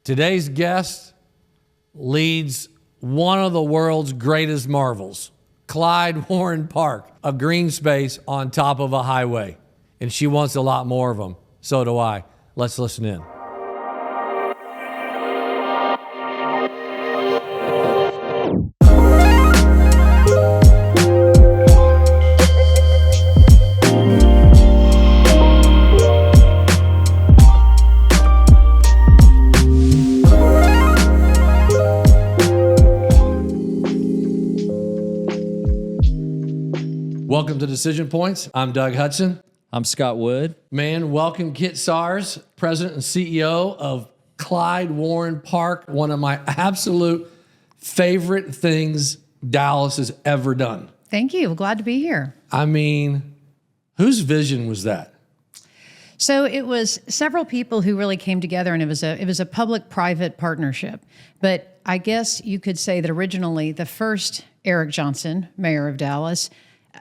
Today's guest leads one of the world's greatest marvels, Klyde Warren Park, a green space on top of a highway. And she wants a lot more of them. So do I. Let's listen in. Welcome to Decision Points. I'm Doug Hudson. I'm Scott Wood. Man, welcome Kit Sars, President and CEO of Klyde Warren Park, one of my absolute favorite things Dallas has ever done. Thank you. Glad to be here. I mean, whose vision was that? So it was several people who really came together, and it was a public-private partnership. But I guess you could say that originally the first Eric Johnson, mayor of Dallas,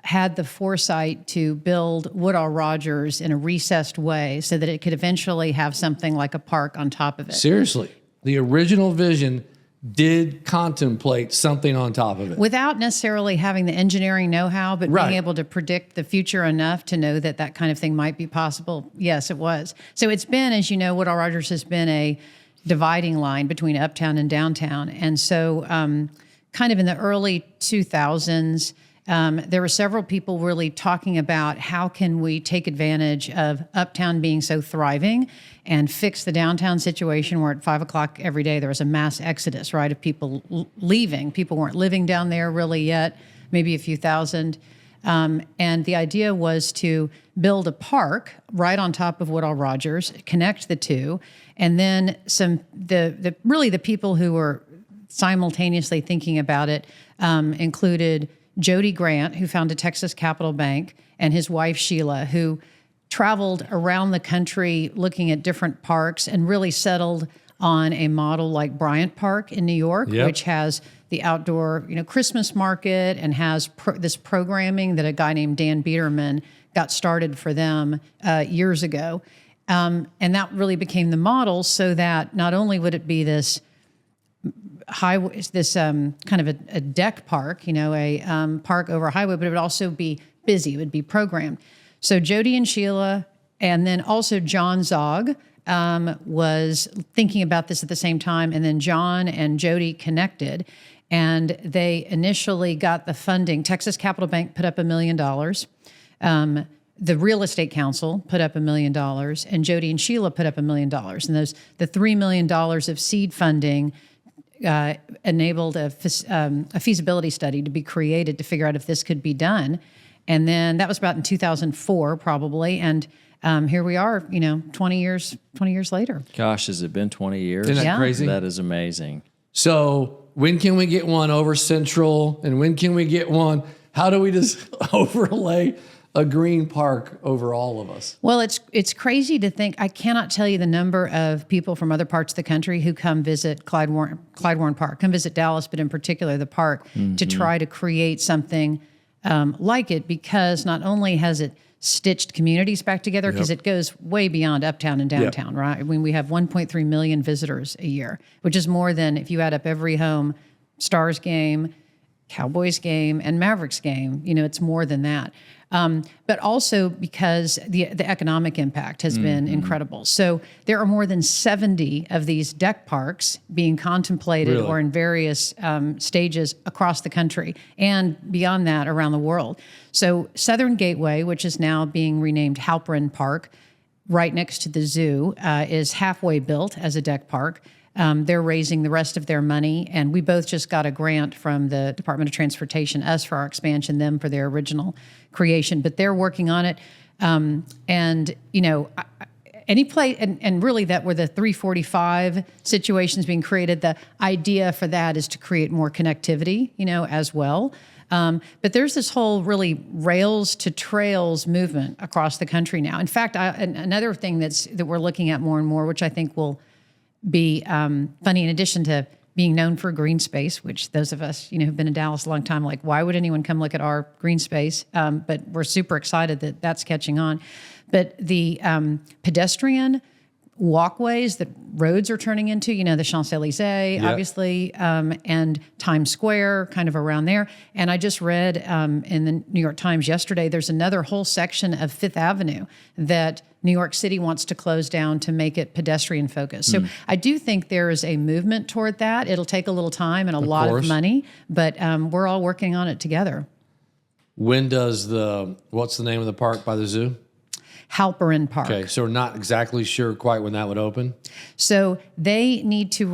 had the foresight to build Woodall Rogers in a recessed way so that it could eventually have something like a park on top of it. Seriously, the original vision did contemplate something on top of it. Without necessarily having the engineering know-how, but Right. being able to predict the future enough to know that that kind of thing might be possible. Yes, it was. So it's been, as you know, Woodall Rogers has been a dividing line between uptown and downtown. And so kind of in the early 2000s, there were several people really talking about how can we take advantage of uptown being so thriving and fix the downtown situation where at 5 o'clock every day there was a mass exodus, right, of people leaving. People weren't living down there really yet, maybe a few thousand. And the idea was to build a park right on top of Woodall Rogers, connect the two, and then the people who were simultaneously thinking about it included Jody Grant, who founded Texas Capital Bank, and his wife Sheila, who traveled around the country looking at different parks and really settled on a model like Bryant Park in New York, Yep. which has the outdoor, Christmas market and has this programming that a guy named Dan Biederman got started for them years ago. And that really became the model so that not only would it be this highway, this kind of a deck park, a park over a highway, but it would also be busy. It would be programmed. So Jody and Sheila, and then also John Zog was thinking about this at the same time. And then John and Jody connected, and they initially got the funding. Texas Capital Bank put up $1 million. The Real Estate Council put up $1 million, and Jody and Sheila put up $1 million. And the $3 million of seed funding enabled a feasibility study to be created to figure out if this could be done. And then that was about in 2004, probably. And here we are, 20 years later. Gosh, has it been 20 years? Isn't that Yeah. crazy? That is amazing. So when can we get one over Central? And when can we get one? How do we just overlay a green park over all of us? Well, it's crazy to think. I cannot tell you the number of people from other parts of the country who come visit Klyde Warren Park, come visit Dallas, but in particular the park, to try to create something like it, because not only has it stitched communities back together, because it goes way beyond uptown and downtown, right? I mean, we have 1.3 million visitors a year, which is more than, if you add up every home, Stars game, Cowboys game, and Mavericks game, it's more than that. But also because the economic impact has been incredible. So there are more than 70 of these deck parks being contemplated Really? or in various stages across the country and beyond that around the world. So Southern Gateway, which is now being renamed Halperin Park, right next to the zoo, is halfway built as a deck park. They're raising the rest of their money, and we both just got a grant from the Department of Transportation, us for our expansion, them for their original creation. But they're working on it, any place, and really that where the 345 situations being created. The idea for that is to create more connectivity, as well. But there's this whole really rails to trails movement across the country now. In fact, another thing that we're looking at more and more, which I think will be funny, in addition to being known for green space, which those of us, who've been in Dallas a long time, like, why would anyone come look at our green space? But we're super excited that that's catching on. But the pedestrian walkways that roads are turning into, the Champs-Élysées, obviously, and Times Square, kind of around there. And I just read in the New York Times yesterday, there's another whole section of Fifth Avenue that New York City wants to close down to make it pedestrian focused. So I do think there is a movement toward that. It'll take a little time and a lot of money, but we're all working on it together. When does what's the name of the park by the zoo? Halperin Park. Okay, so we're not exactly sure quite when that would open. So they need to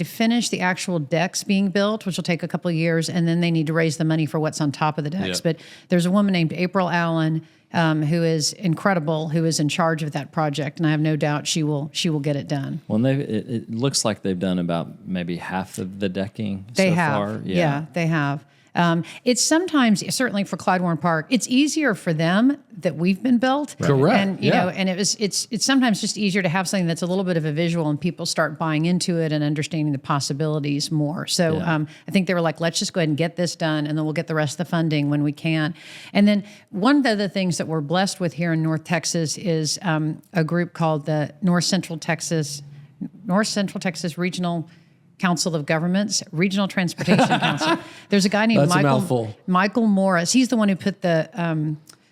finish the actual decks being built, which will take a couple of years, and then they need to raise the money for what's on top of the decks. But there's a woman named April Allen who is incredible, who is in charge of that project, and I have no doubt she will get it done. Well, it looks like they've done about maybe half of the decking so far. Yeah, they have. It's sometimes, certainly for Klyde Warren Park, it's easier for them that we've been built. Correct. And and it's sometimes just easier to have something that's a little bit of a visual and people start buying into it and understanding the possibilities more. So I think they were like, let's just go ahead and get this done, and then we'll get the rest of the funding when we can. And then one of the things that we're blessed with here in North Texas is a group called the North Central Texas Regional Council of Governments, Regional Transportation Council. There's a guy named Michael Morris. He's the one who put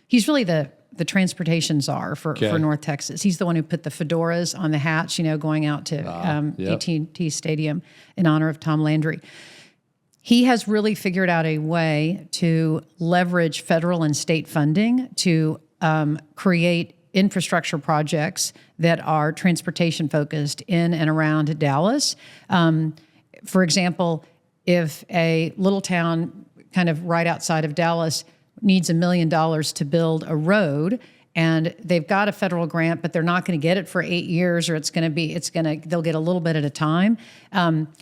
he's really the transportation czar for North Texas. He's the one who put the fedoras on the hats, going out to AT&T Stadium in honor of Tom Landry. He has really figured out a way to leverage federal and state funding to create infrastructure projects that are transportation focused in and around Dallas. For example, if a little town kind of right outside of Dallas needs $1 million to build a road, and they've got a federal grant, but they're not going to get it for 8 years, or they'll get a little bit at a time.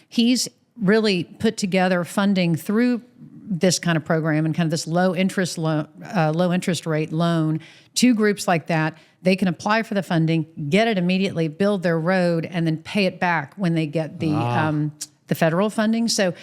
He's really put together funding through this kind of program and kind of this low interest rate loan to groups like that. They can apply for the funding, get it immediately, build their road, and then pay it back when they get the federal funding. So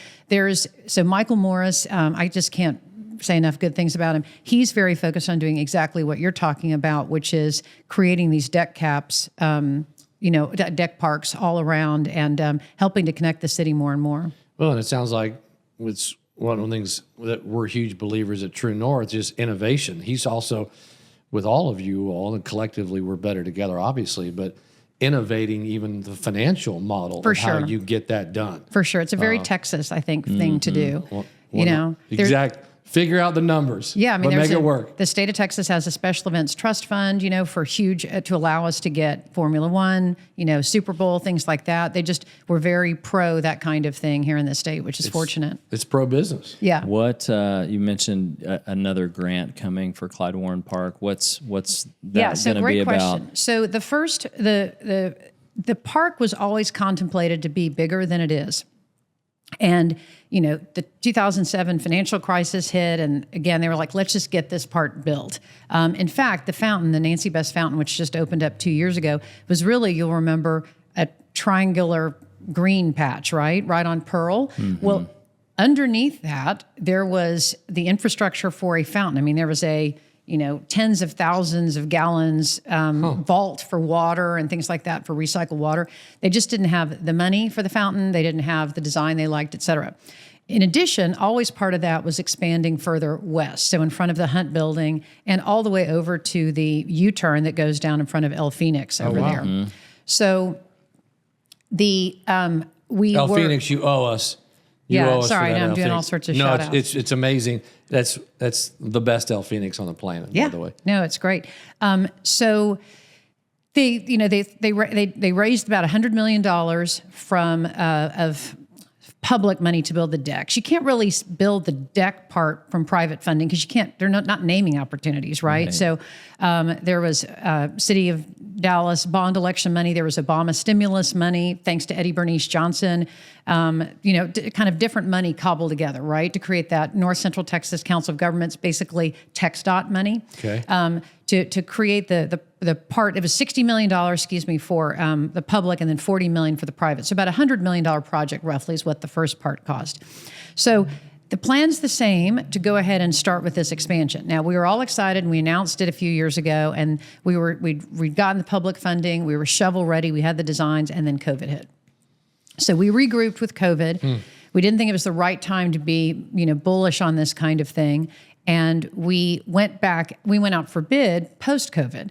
Michael Morris, I just can't say enough good things about him. He's very focused on doing exactly what you're talking about, which is creating these deck caps, deck parks all around, and helping to connect the city more and more. Well, and it sounds like it's one of the things that we're huge believers at True North is innovation. He's also, with all of you all, and collectively we're better together, obviously, but innovating even the financial model of how you get that done. For sure. It's a very Texas, I think, thing to do. Exactly. Figure out the numbers. Yeah, I mean, make it work. The state of Texas has a special events trust fund, for huge, to allow us to get Formula One, Super Bowl, things like that. We're very pro that kind of thing here in the state, which is fortunate. It's pro business. Yeah. What you mentioned another grant coming for Klyde Warren Park. What's that going to be about? So the first, the park was always contemplated to be bigger than it is. And, the 2007 financial crisis hit, and again, they were like, let's just get this part built. In fact, the fountain, the Nancy Best Fountain, which just opened up 2 years ago, was really, you'll remember, a triangular green patch, right on Pearl. Mm-hmm. Well, underneath that, there was the infrastructure for a fountain. I mean, there was tens of thousands of gallons vault for water and things like that for recycled water. They just didn't have the money for the fountain. They didn't have the design they liked, et cetera. In addition, always part of that was expanding further west. So in front of the Hunt Building and all the way over to the U-turn that goes down in front of El Phoenix over there. Mm-hmm. So Phoenix, you owe us. Sorry, I'm doing all sorts of shout outs. It's amazing. That's the best El Phoenix on the planet, by the way. No, it's great. So they raised about $100 million from of public money to build the decks. You can't really build the deck part from private funding because they're not naming opportunities, right? So there was City of Dallas bond election money. There was Obama stimulus money, thanks to Eddie Bernice Johnson. Kind of different money cobbled together, right, to create that North Central Texas Council of Governments, basically TxDOT money. Okay. To create the part, it was $60 million, for the public, and then $40 million for the private. So about $100 million project roughly is what the first part cost. So The plan's the same to go ahead and start with this expansion. Now, we were all excited, and we announced it a few years ago, and we'd gotten the public funding, we were shovel ready, we had the designs, and then COVID hit. So we regrouped with COVID. We didn't think it was the right time to be, bullish on this kind of thing. And we went out for bid post-COVID.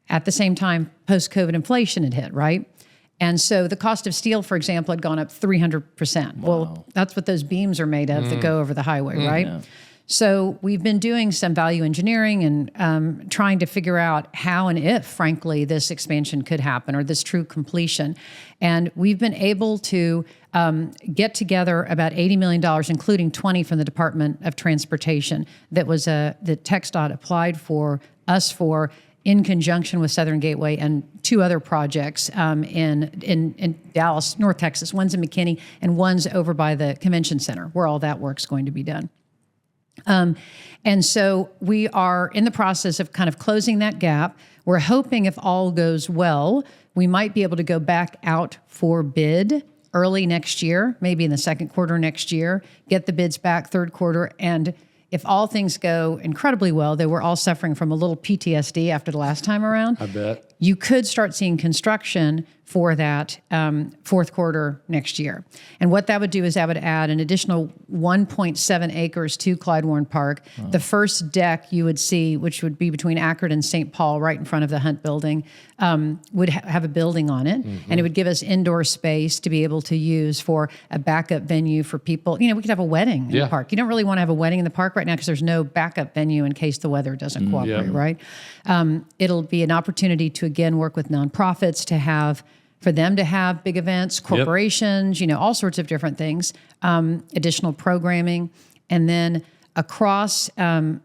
At the same time, post-COVID inflation had hit, right? And so the cost of steel, for example, had gone up 300%. Wow. Well, that's what those beams are made of that go over the highway, right? Yeah. So we've been doing some value engineering and trying to figure out how and if, frankly, this expansion could happen or this true completion. And we've been able to get together about $80 million, including 20 from the Department of Transportation, that was that TxDOT applied for us for in conjunction with Southern Gateway and two other projects in Dallas, North Texas. One's in McKinney and one's over by the convention center where all that work's going to be done. And so we are in the process of kind of closing that gap. We're hoping if all goes well, we might be able to go back out for bid early next year, maybe in the second quarter next year, get the bids back third quarter. And if all things go incredibly well, they were all suffering from a little PTSD after the last time around. I bet. You could start seeing construction for that fourth quarter next year. And what that would do is that would add an additional 1.7 acres to Klyde Warren Park. Wow. The first deck you would see, which would be between Akron and St. Paul, right in front of the Hunt building, would have a building on it. Mm-hmm. And it would give us indoor space to be able to use for a backup venue for people. We could have a wedding in the park. You don't really want to have a wedding in the park right now because there's no backup venue in case the weather doesn't cooperate, right? It'll be an opportunity to, again, work with nonprofits for them to have big events, corporations, all sorts of different things, additional programming. And then across Akron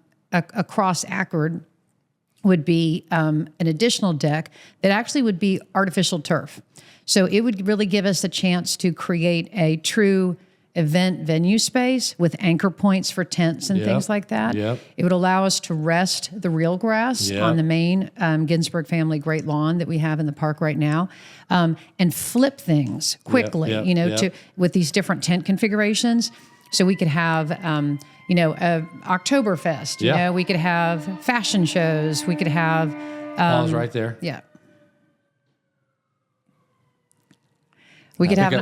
would be an additional deck that actually would be artificial turf. So it would really give us a chance to create a true event venue space with anchor points for tents and things like that. Yep. It would allow us to rest the real grass on the main Ginsberg family Great Lawn that we have in the park right now, and flip things quickly, with these different tent configurations. So we could have, a Oktoberfest, we could have fashion shows, we could have... Pause right there. Yeah. We could have we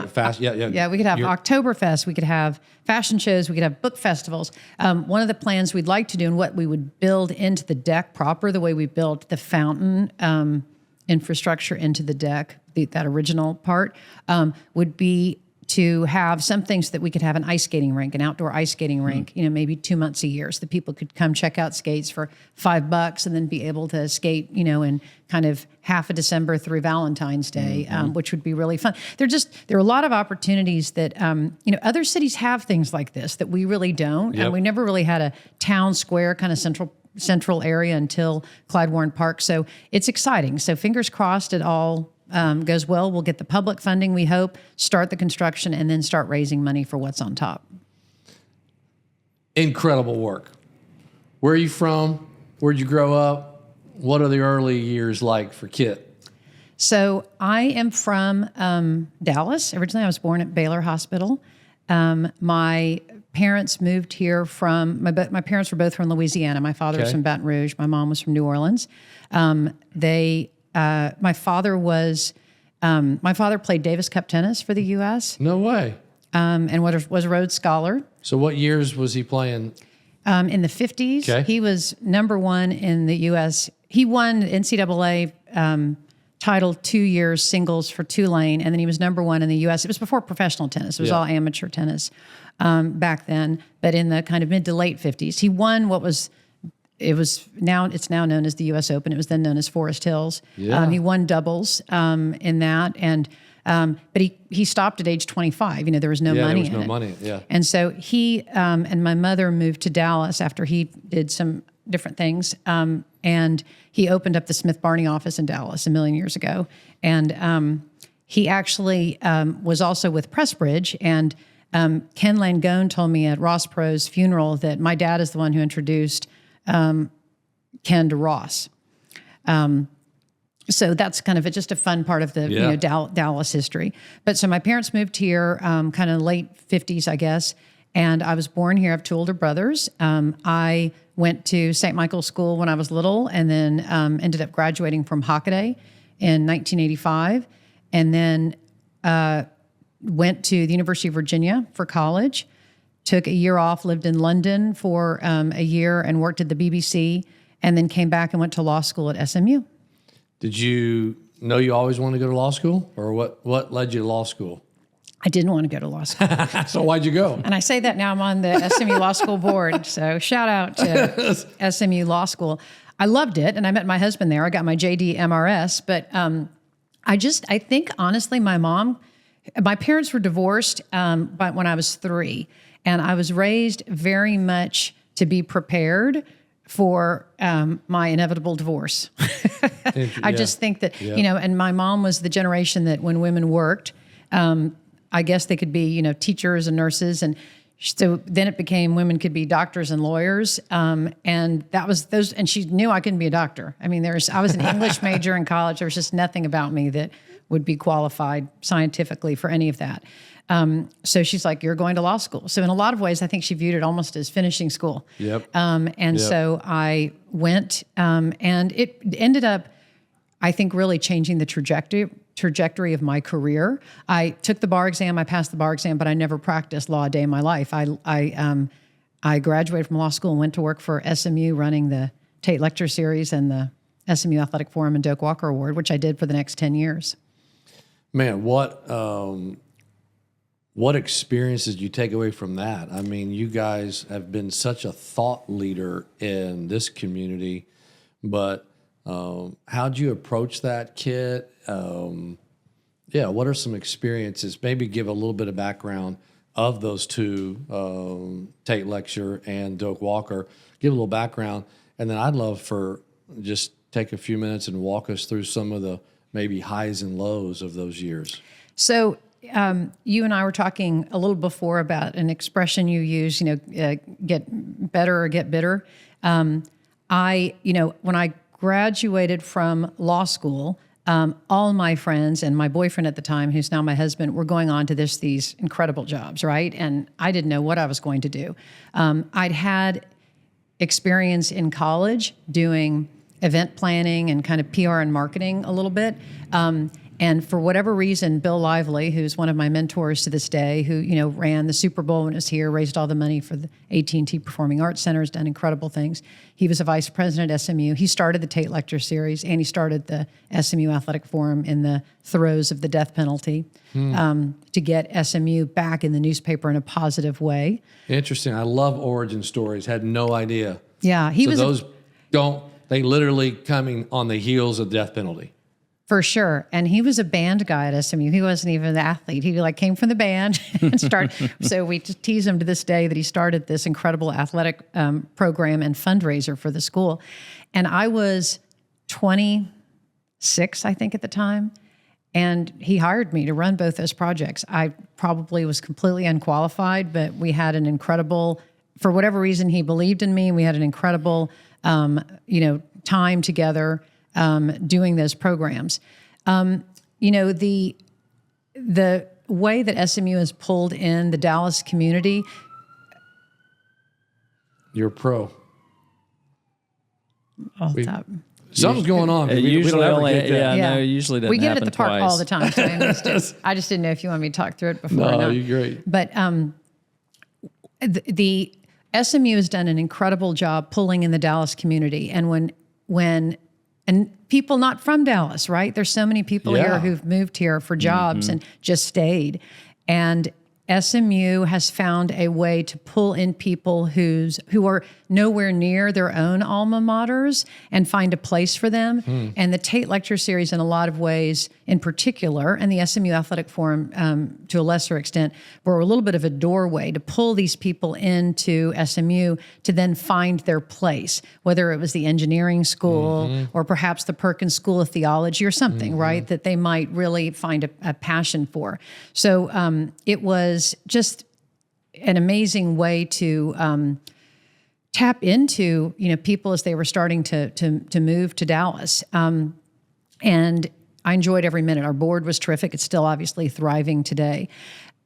could have Oktoberfest. We could have fashion shows. We could have book festivals. One of the plans we'd like to do, and what we would build into the deck proper, the way we built the fountain infrastructure into the deck, that original part, would be to have some things that we could have an ice skating rink, an outdoor ice skating rink, maybe 2 months a year, so that people could come check out skates for $5 and then be able to skate, in kind of half of December through Valentine's Day, which would be really fun. There are a lot of opportunities that, other cities have things like this that we really don't. And we never really had a town square kind of central area until Klyde Warren Park. So it's exciting. So fingers crossed it all goes well. We'll get the public funding, we hope, start the construction, and then start raising money for what's on top. Incredible work. Where are you from? Where'd you grow up? What are the early years like for Kit? So I am from Dallas. Originally, I was born at Baylor Hospital. My parents moved here from, my parents were both from Louisiana. My father was from Baton Rouge. My mom was from New Orleans. My father played Davis Cup tennis for the U.S. No way. And was a Rhodes Scholar. So what years was he playing? In the 50s. Okay. He was number one in the U.S. He won NCAA title 2 years singles for Tulane, and then he was number one in the U.S. It was before professional tennis. It was all amateur tennis back then. But in the kind of mid to late 50s, he won it's now known as the U.S. Open. It was then known as Forest Hills. Yeah. He won doubles in that, and but he stopped at age 25. There was no money in it. Money. Yeah. And so he and my mother moved to Dallas after he did some different things, and he opened up the Smith Barney office in Dallas a million years ago. And he actually was also with Pressbridge, and Ken Langone told me at Ross Pro's funeral that my dad is the one who introduced Ken to Ross. So that's kind of just a fun part of the Dallas history. But so my parents moved here kind of late 50s, I guess, And I was born here. I have two older brothers. I went to St. Michael's School when I was little, and then ended up graduating from Hockaday in 1985, and then went to the University of Virginia for college. Took a year off, lived in London for a year, and worked at the BBC, and then came back and went to law school at SMU. Did you know you always wanted to go to law school, or what led you to law school? I didn't want to go to law school. So why'd you go? And I say that now I'm on the SMU Law School board. So shout out to SMU Law School. I loved it. And I met my husband there. I got my JD MRS. But I think honestly, my parents were divorced when I was 3. And I was raised very much to be prepared for my inevitable divorce. I just think that, and my mom was the generation that when women worked, I guess they could be, teachers and nurses. And so then it became women could be doctors and lawyers. And that was those, and she knew I couldn't be a doctor. I mean, I was an English major in college. There was just nothing about me that would be qualified scientifically for any of that. So she's like, you're going to law school. So in a lot of ways, I think she viewed it almost as finishing school. Yep. So I went, and it ended up, I think, really changing the trajectory of my career. I took the bar exam, I passed the bar exam, but I never practiced law a day in my life. I graduated from law school and went to work for SMU running the Tate Lecture Series and the SMU Athletic Forum and Doak Walker Award, which I did for the next 10 years. Man, what experiences did you take away from that? I mean, you guys have been such a thought leader in this community, but how'd you approach that, Kit? What are some experiences? Maybe give a little bit of background of those two, Tate Lecture and Doak Walker. Give a little background, and then I'd love for just take a few minutes and walk us through some of the maybe highs and lows of those years. So you and I were talking a little before about an expression you use, get better or get bitter. When I graduated from law school, all my friends and my boyfriend at the time, who's now my husband, were going on to these incredible jobs, right? And I didn't know what I was going to do. I'd had experience in college doing event planning and kind of PR and marketing a little bit. And for whatever reason, Bill Lively, who's one of my mentors to this day, who ran the Super Bowl when it was here, raised all the money for the AT&T Performing Arts Center, has done incredible things. He was a vice president at SMU. He started the Tate Lecture Series, and he started the SMU Athletic Forum in the throes of the death penalty to get SMU back in the newspaper in a positive way. Interesting. I love origin stories. Had no idea. Yeah, they literally coming on the heels of the death penalty. For sure. And he was a band guy at SMU. He wasn't even the athlete. He came from the band and started. So we just tease him to this day that he started this incredible athletic program and fundraiser for the school. And I was 26, I think, at the time. And he hired me to run both those projects. I probably was completely unqualified, but we had an incredible, for whatever reason, he believed in me. We had an incredible, time together doing those programs. The way that SMU has pulled in the Dallas community. You're a pro. Something's going on. Usually we don't ever get that. No, usually doesn't we get happen it at the park twice. all the time. So I just didn't know if you want me to talk through it before. No, you're great. But the SMU has done an incredible job pulling in the Dallas community, and and people not from Dallas, right? There's so many people here who've moved here for jobs and just stayed. And SMU has found a way to pull in people who are nowhere near their own alma maters and find a place for them. And the Tate Lecture Series, in a lot of ways, in particular, and the SMU Athletic Forum to a lesser extent, were a little bit of a doorway to pull these people into SMU to then find their place, whether it was the engineering school or perhaps the Perkins School of Theology or something, right, that they might really find a passion for. So it was just an amazing way to tap into people as they were starting to move to Dallas, and I enjoyed every minute. Our board was terrific. It's still obviously thriving today.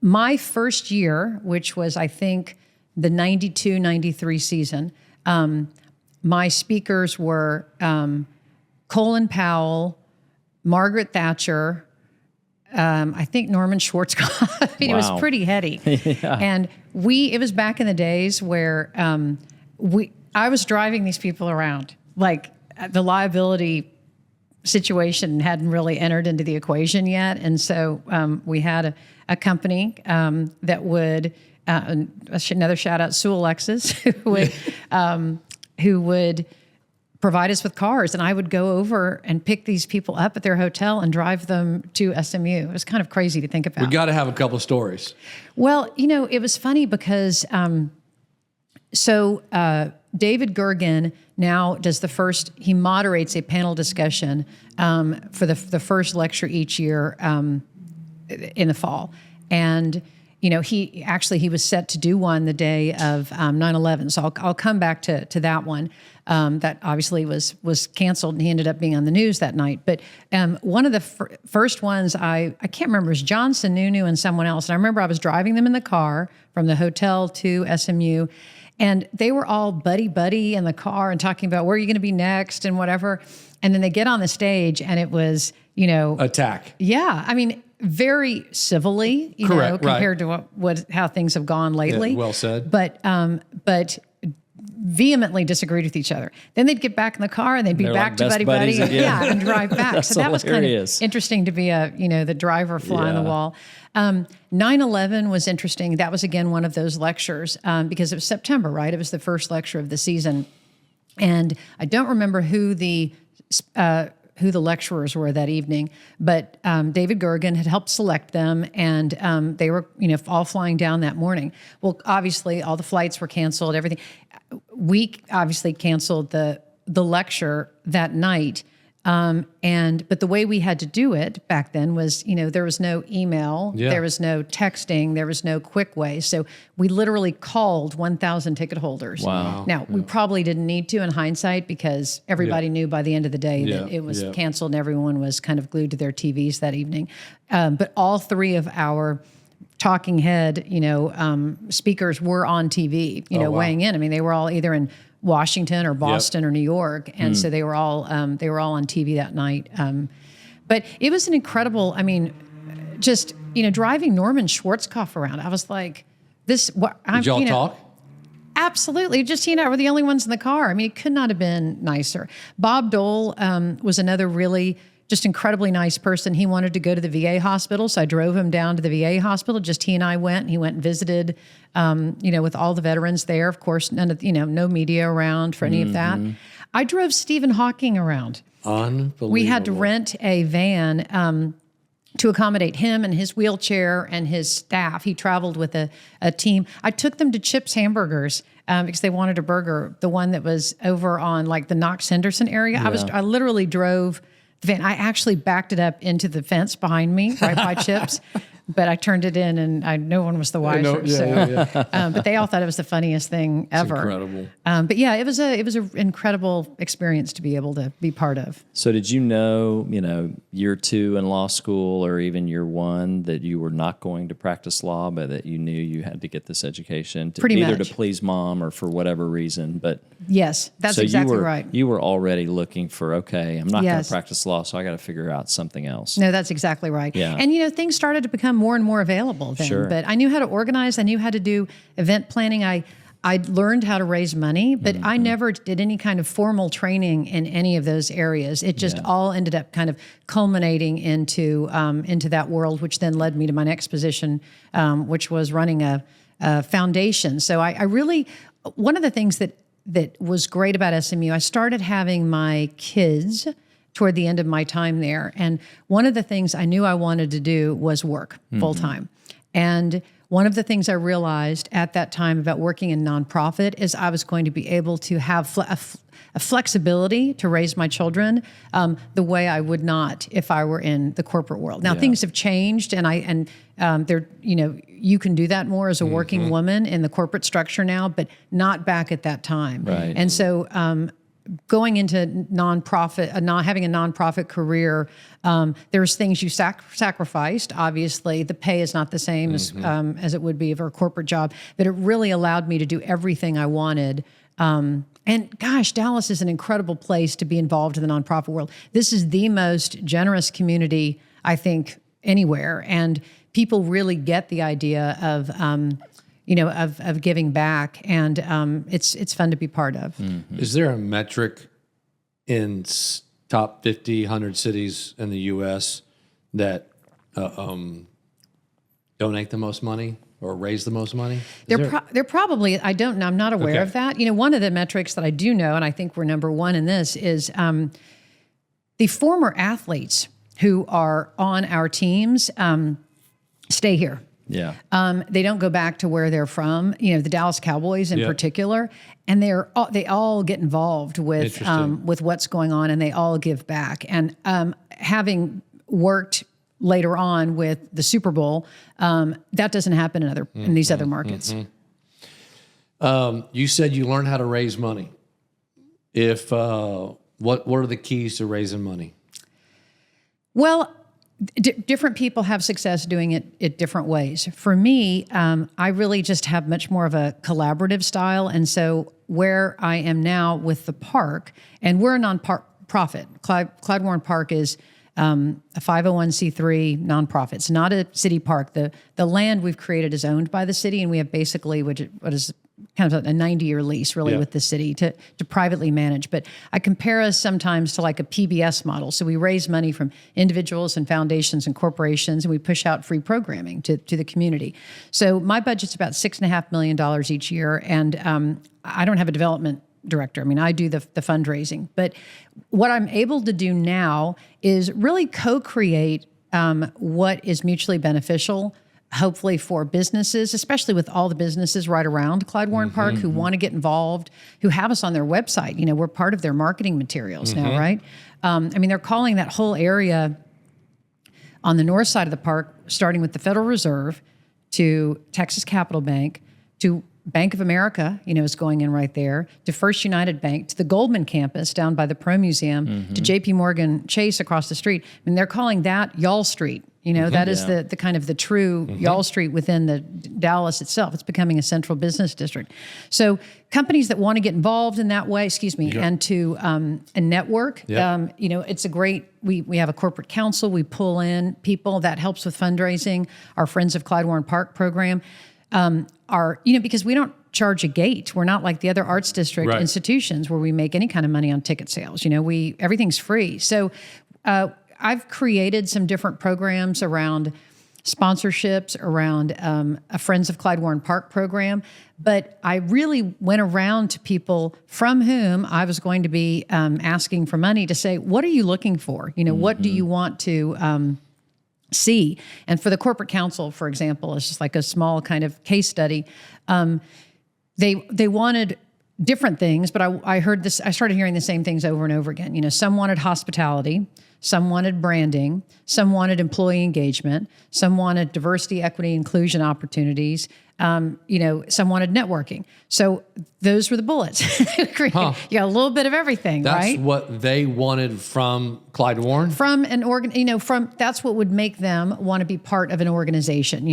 my first year, which was, I think, the 92, 93 season, my speakers were Colin Powell, Margaret Thatcher, I think Norman Schwarzkopf. I mean, It was pretty heady. Yeah. And it was back in the days where I was driving these people around. Like, the liability situation hadn't really entered into the equation yet. And so we had a company that would, another shout out, Sewell Lexus, who would provide us with cars. And I would go over and pick these people up at their hotel and drive them to SMU. It was kind of crazy to think about. We got to have a couple of stories. Well, it was funny because David Gergen now does he moderates a panel discussion for the first lecture each year in the fall. And, he was set to do one the day of 9/11. So I'll come back to that one. That obviously was canceled, and he ended up being on the news that night. But one of the first ones, I can't remember, it was John Sununu and someone else. And I remember I was driving them in the car from the hotel to SMU, and they were all buddy in the car and talking about where are you going to be next and whatever. And then they get on the stage, and it was, attack. Yeah. I mean, very civilly, Correct, compared to how things have gone lately. Yeah, well said. But vehemently disagreed with each other. Then they'd get back in the car and they'd be back to buddy, and drive back. So that was kind of interesting to be the driver fly on the wall. 9/11 was interesting. That was again one of those lectures because it was September, right? It was the first lecture of the season, and I don't remember who the lecturers were that evening, but David Gergen had helped select them, and they were, all flying down that morning. Well, obviously, all the flights were canceled, everything. We obviously canceled the lecture that night, but the way we had to do it back then was, there was no email, there was no texting, there was no quick way. So we literally called 1,000 ticket holders. Wow. Now, we probably didn't need to in hindsight because everybody knew by the end of the day that it was canceled and everyone was kind of glued to their TVs that evening. But all three of our talking head, speakers were on TV, weighing in. I mean, they were all either in Washington or Boston or New York, and so they were all on TV that night. But it was an incredible. I mean, just driving Norman Schwarzkopf around. I was like, this. What? Did y'all talk? Absolutely. Just he and I were the only ones in the car. I mean, it could not have been nicer. Bob Dole was another really just incredibly nice person. He wanted to go to the VA hospital, so I drove him down to the VA hospital. Just he and I went. He went and visited, with all the veterans there. Of course, none of no media around for any of that. I drove Stephen Hawking around. Unbelievable. We had to rent a van to accommodate him and his wheelchair and his staff. He traveled with a team. I took them to Chip's Hamburgers because they wanted a burger, the one that was over on like the Knox Henderson area. Yeah. I literally drove the van. I actually backed it up into the fence behind me, right by Chip's. But I turned it in, and no one was the wiser. But they all thought it was the funniest thing ever. It's incredible. But yeah, it was an incredible experience to be able to be part of. So did you know, year 2 in law school or even year 1 that you were not going to practice law, but that you knew you had to get this education to either to please mom or for whatever reason? But yes, that's exactly right. You were already looking for, okay, I'm not going to practice law, so I got to figure out something else. No, that's exactly right. Yeah. And things started to become more and more available then. Sure. But I knew how to organize. I knew how to do event planning. I learned how to raise money, but I never did any kind of formal training in any of those areas. It just all ended up kind of culminating into that world, which then led me to my next position, which was running a foundation. So I really, one of the things that was great about SMU, I started having my kids toward the end of my time there. And one of the things I knew I wanted to do was work full time. And one of the things I realized at that time about working in nonprofit is I was going to be able to have a flexibility to raise my children the way I would not if I were in the corporate world. Now things have changed, and you can do that more as a working woman in the corporate structure now, but not back at that time. Right. And so going into nonprofit, not having a nonprofit career, there's things you sacrificed. Obviously, the pay is not the same as it would be for a corporate job, but it really allowed me to do everything I wanted. And gosh, Dallas is an incredible place to be involved in the nonprofit world. This is the most generous community, I think, anywhere, and people really get the idea of of giving back, and it's fun to be part of. Mm-hmm. Is there a metric in top 50, 100 cities in the U.S. that donate the most money or raise the most money? They're probably, I don't know, I'm not aware of that. One of the metrics that I do know, and I think we're number one in this, is the former athletes who are on our teams stay here. Yeah. They don't go back to where they're from. The Dallas Cowboys in particular, and they all get involved with what's going on, and they all give back. And having worked later on with the Super Bowl, that doesn't happen in these other markets. You said you learned how to raise money. What are the keys to raising money? Well, different people have success doing it different ways. For me, I really just have much more of a collaborative style. And so where I am now with the park, and we're a nonprofit. Klyde Warren Park is a 501c3 nonprofit. It's not a city park. The land we've created is owned by the city, and we have basically what is kind of a 90-year lease, really, with the city to privately manage. But I compare us sometimes to like a PBS model. So we raise money from individuals and foundations and corporations, and we push out free programming to the community. So my budget's about $6.5 million each year, and I don't have a development director. I mean, I do the fundraising. But what I'm able to do now is really co-create what is mutually beneficial, hopefully for businesses, especially with all the businesses right around Klyde Warren Park who want to get involved, who have us on their website. We're part of their marketing materials now, right? They're calling that whole area on the north side of the park, starting with the Federal Reserve to Texas Capital Bank to Bank of America, is going in right there, to First United Bank, to the Goldman campus down by the Pro Museum, to JP Morgan Chase across the street. They're calling that Y'all Street. That is the kind of the true Y'all Street within the Dallas itself. It's becoming a central business district. So companies that want to get involved in that way, and to a network, it's a great, we have a corporate council. We pull in people that helps with fundraising. Our Friends of Klyde Warren Park program are, because we don't charge a gate. We're not like the other arts district institutions where we make any kind of money on ticket sales. Everything's free. So I've created some different programs around sponsorships, around a Friends of Klyde Warren Park program. But I really went around to people from whom I was going to be asking for money to say, what are you looking for? What do you want to see? And for the corporate council, for example, it's just like a small kind of case study. They wanted different things, but I heard this. I started hearing the same things over and over again. Some wanted hospitality, some wanted branding, some wanted employee engagement, some wanted diversity, equity, inclusion opportunities. Some wanted networking. So those were the bullets. You got a little bit of everything, right? That's what they wanted from Klyde Warren? From an that's what would make them want to be part of an organization,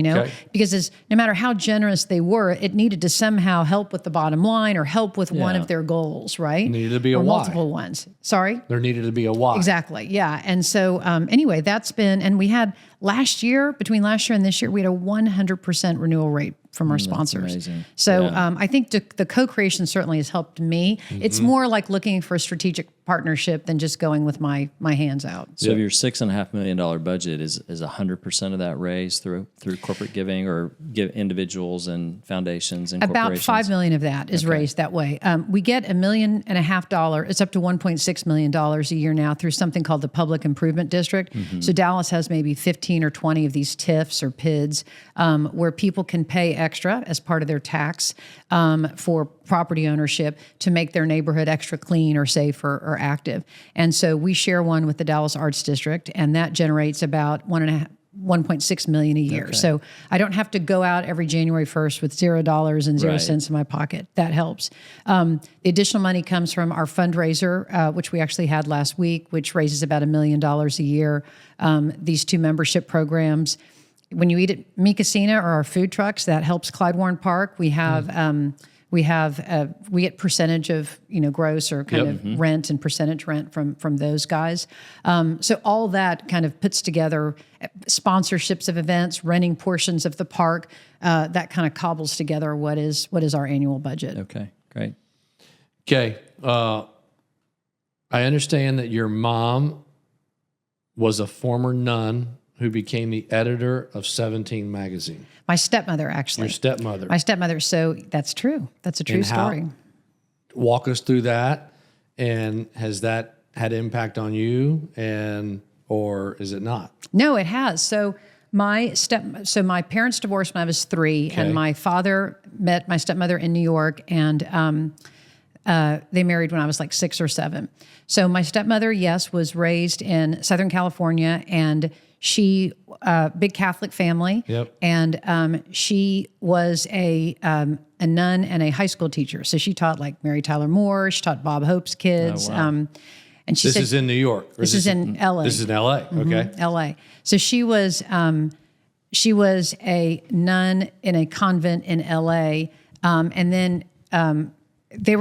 because no matter how generous they were, it needed to somehow help with the bottom line or help with one of their goals, right? There needed to be a why. Multiple ones. Sorry? There needed to be a why. Exactly, yeah. And so anyway, that's been, and we had between last year and this year, we had a 100% renewal rate from our sponsors. Amazing. So I think the co-creation certainly has helped me. It's more like looking for a strategic partnership than just going with my hands out. So if your $6.5 million budget is 100% of that raised through corporate giving, or give individuals and foundations and about corporations? $5 million of that is raised that way. We get $1.5 million. It's up to $1.6 million a year now through something called the Public Improvement District. So Dallas has maybe 15 or 20 of these TIFs or PIDs where people can pay extra as part of their tax for property ownership to make their neighborhood extra clean or safe or active. And so we share one with the Dallas Arts District, and that generates about $1.6 million a year. Okay. So I don't have to go out every January 1st with $0 and 0 cents in my pocket. That helps. The additional money comes from our fundraiser, which we actually had last week, which raises about $1 million a year. These 2 membership programs. When you eat at Mi Casina or our food trucks, that helps Klyde Warren Park. We have we get percentage of gross or kind of rent and percentage rent from those guys. So all that kind of puts together sponsorships of events, renting portions of the park. That kind of cobbles together what is our annual budget. Okay, great. Okay, I understand that your mom was a former nun who became the editor of 17 magazine. My stepmother, actually. Your stepmother. My stepmother. So that's true. That's a true story. Walk us through that. And has that had impact on you, or is it not? No, it has. So my parents divorced when I was 3, and my father met my stepmother in New York, and they married when I was like 6 or 7. So my stepmother, yes, was raised in Southern California, and she, big Catholic family, and she was a nun and a high school teacher. So she taught like Mary Tyler Moore. She taught Bob Hope's kids. Oh, wow. And she said, this is in New York. This is in L.A. This is in L.A. Okay, L.A. So she was a nun in a convent in L.A. And then they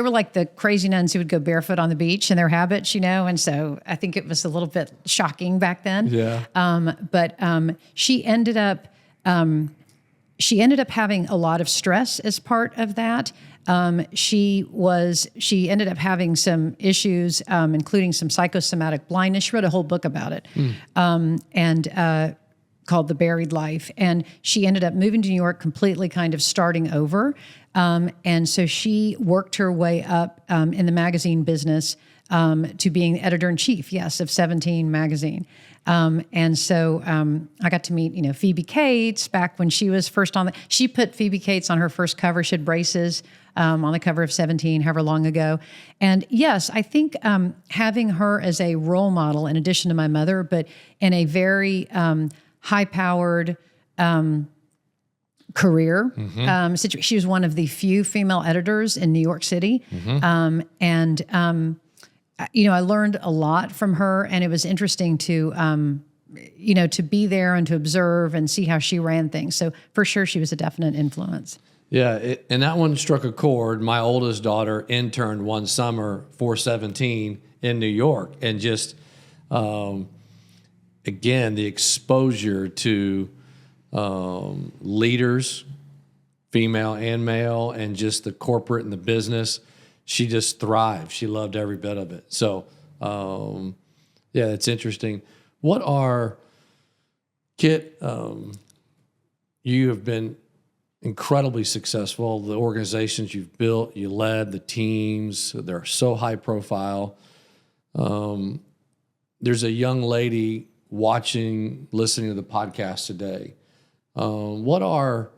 were like the crazy nuns who would go barefoot on the beach in their habits, and so I think it was a little bit shocking back then. Yeah. But she ended up having a lot of stress as part of that. She ended up having some issues, including some psychosomatic blindness. She wrote a whole book about it, and called The Buried Life. And she ended up moving to New York, completely kind of starting over. And so she worked her way up in the magazine business to being editor-in-chief, of 17 magazine. And so I got to meet, Phoebe Cates back when she was first she put Phoebe Cates on her first cover. She had braces on the cover of 17, however long ago. And yes, I think having her as a role model, in addition to my mother, but in a very high-powered career situation. She was one of the few female editors in New York City. I learned a lot from her, and it was interesting to, to be there and to observe and see how she ran things. So for sure, she was a definite influence. Yeah, and that one struck a chord. My oldest daughter interned one summer for 17 in New York, and just, again, the exposure to leaders, female and male, and just the corporate and the business. She just thrived. She loved every bit of it. So, it's interesting. What are, Kit, you have been incredibly successful. The organizations you've built, you led, the teams, they're so high profile. There's a young lady watching, listening to the podcast today. What are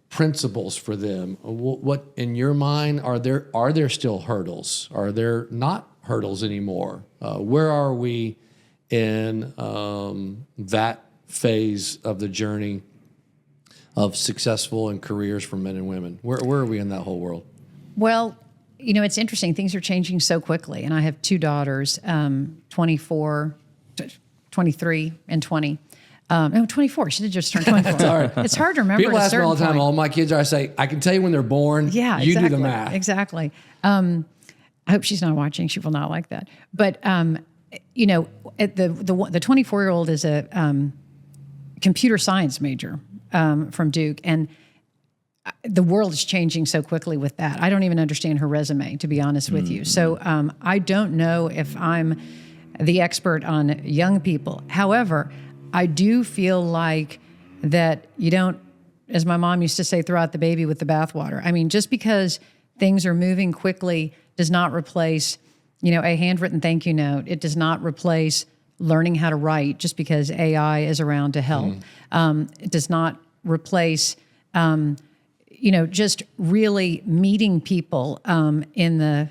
principles for them? What in your mind are there still hurdles? Are there not hurdles anymore? Where are we in that phase of the journey of successful and careers for men and women? Where are we in that whole world? Well, it's interesting. Things are changing so quickly, and I have 2 daughters, 24. 23 and 20. 24. She did just turn 24. It's hard to remember. People ask me all the time, all my kids are, I say, I can tell you when they're born. Yeah, you exactly. do the math. Exactly. I hope she's not watching. She will not like that. But, the 24-year-old is a computer science major from Duke. And the world is changing so quickly with that. I don't even understand her resume, to be honest with you. So I don't know if I'm the expert on young people. However, I do feel like that you don't, as my mom used to say, throw out the baby with the bathwater. I mean, just because things are moving quickly does not replace, a handwritten thank you note. It does not replace learning how to write just because AI is around to help. It does not replace, just really meeting people in the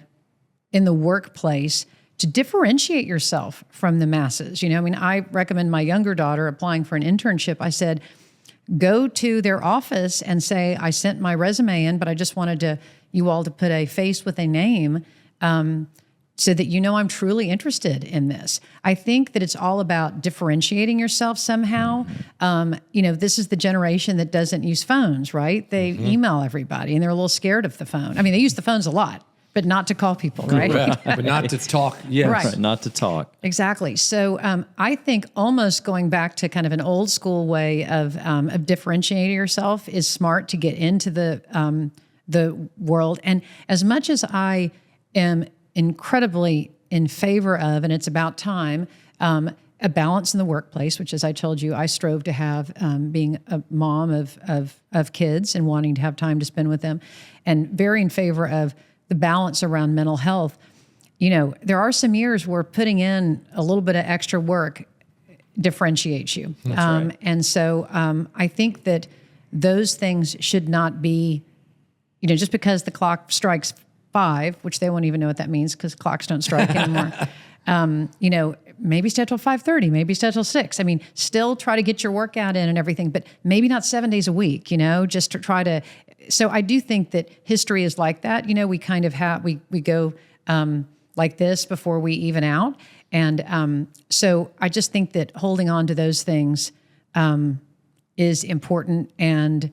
workplace to differentiate yourself from the masses. I mean, I recommend my younger daughter applying for an internship. I said, go to their office and say, I sent my resume in, but I just wanted you all to put a face with a name, so that I'm truly interested in this. I think that it's all about differentiating yourself somehow. This is the generation that doesn't use phones, right? They email everybody, and they're a little scared of the phone. I mean, they use the phones a lot, but not to call people, right? Correct. But not to talk. Yes. Right. Not to talk. Exactly. So I think almost going back to kind of an old school way of differentiating yourself is smart to get into the world. And as much as I am incredibly in favor of, and it's about time, a balance in the workplace, which, as I told you, I strove to have, being a mom of kids and wanting to have time to spend with them, and very in favor of the balance around mental health. There are some years where putting in a little bit of extra work differentiates you. That's right. And so I think that those things should not be, just because the clock strikes 5, which they won't even know what that means because clocks don't strike anymore. Maybe stay till 5:30, maybe stay till 6. I mean, still try to get your workout in and everything, but maybe not 7 days a week, just to try to. So I do think that history is like that. We kind of we go like this before we even out. And so I just think that holding on to those things is important, and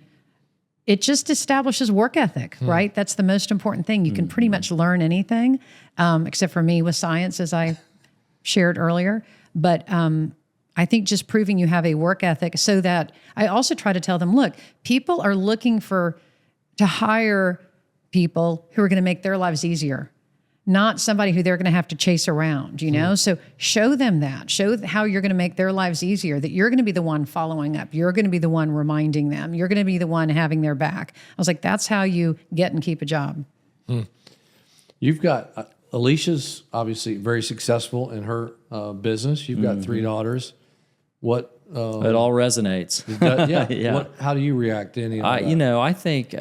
it just establishes work ethic, right? That's the most important thing. You can pretty much learn anything, except for me with science, as I shared earlier. But I think just proving you have a work ethic, so that I also try to tell them, look, people are looking to hire people who are going to make their lives easier, not somebody who they're going to have to chase around, So show them that. Show how you're going to make their lives easier, that you're going to be the one following up. You're going to be the one reminding them. You're going to be the one having their back. I was like, that's how you get and keep a job. You've got, Alicia's obviously very successful in her business. You've got 3 daughters. What? It all resonates. Yeah. Yeah. How do you react to any of that? I think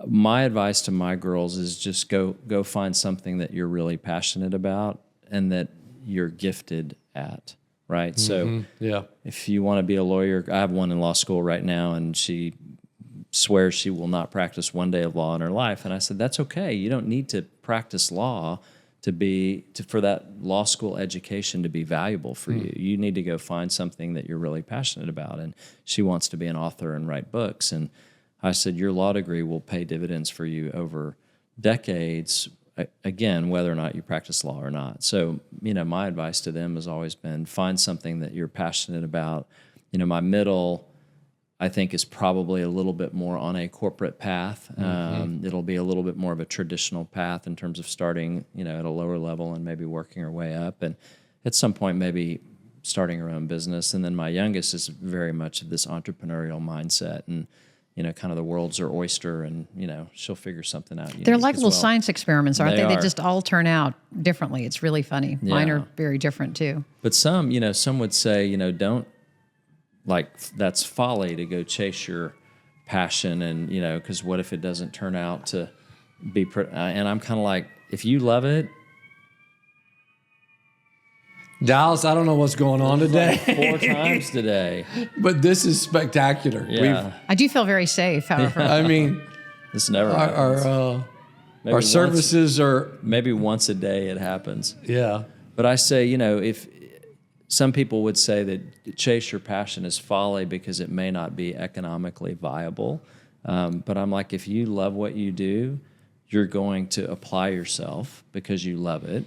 my advice to my girls is just go find something that you're really passionate about and that you're gifted at, right? So if you want to be a lawyer, I have one in law school right now, and she swears she will not practice one day of law in her life. And I said, that's okay. You don't need to practice law for that law school education to be valuable for you. You need to go find something that you're really passionate about. And she wants to be an author and write books. And I said, your law degree will pay dividends for you over decades, again, whether or not you practice law or not. So, my advice to them has always been, find something that you're passionate about. My middle, I think, is probably a little bit more on a corporate path. It'll be a little bit more of a traditional path in terms of starting, at a lower level and maybe working her way up. And at some point, maybe starting her own business. And then my youngest is very much of this entrepreneurial mindset, and kind of the world's her oyster, and she'll figure something out. They're like little science experiments, aren't they? They just all turn out differently. It's really funny. Yeah. Mine are very different too. But some would say, don't, like, that's folly to go chase your passion, and because what if it doesn't turn out to be? And I'm kind of like, if you love it. Dallas, I don't know what's going on today. Like 4 times today. But this is spectacular. Yeah. I do feel very safe, however. I mean, this never happens. Our services are... Maybe once a day it happens. Yeah. But I say, if some people would say that chase your passion is folly because it may not be economically viable. But I'm like, if you love what you do, you're going to apply yourself because you love it.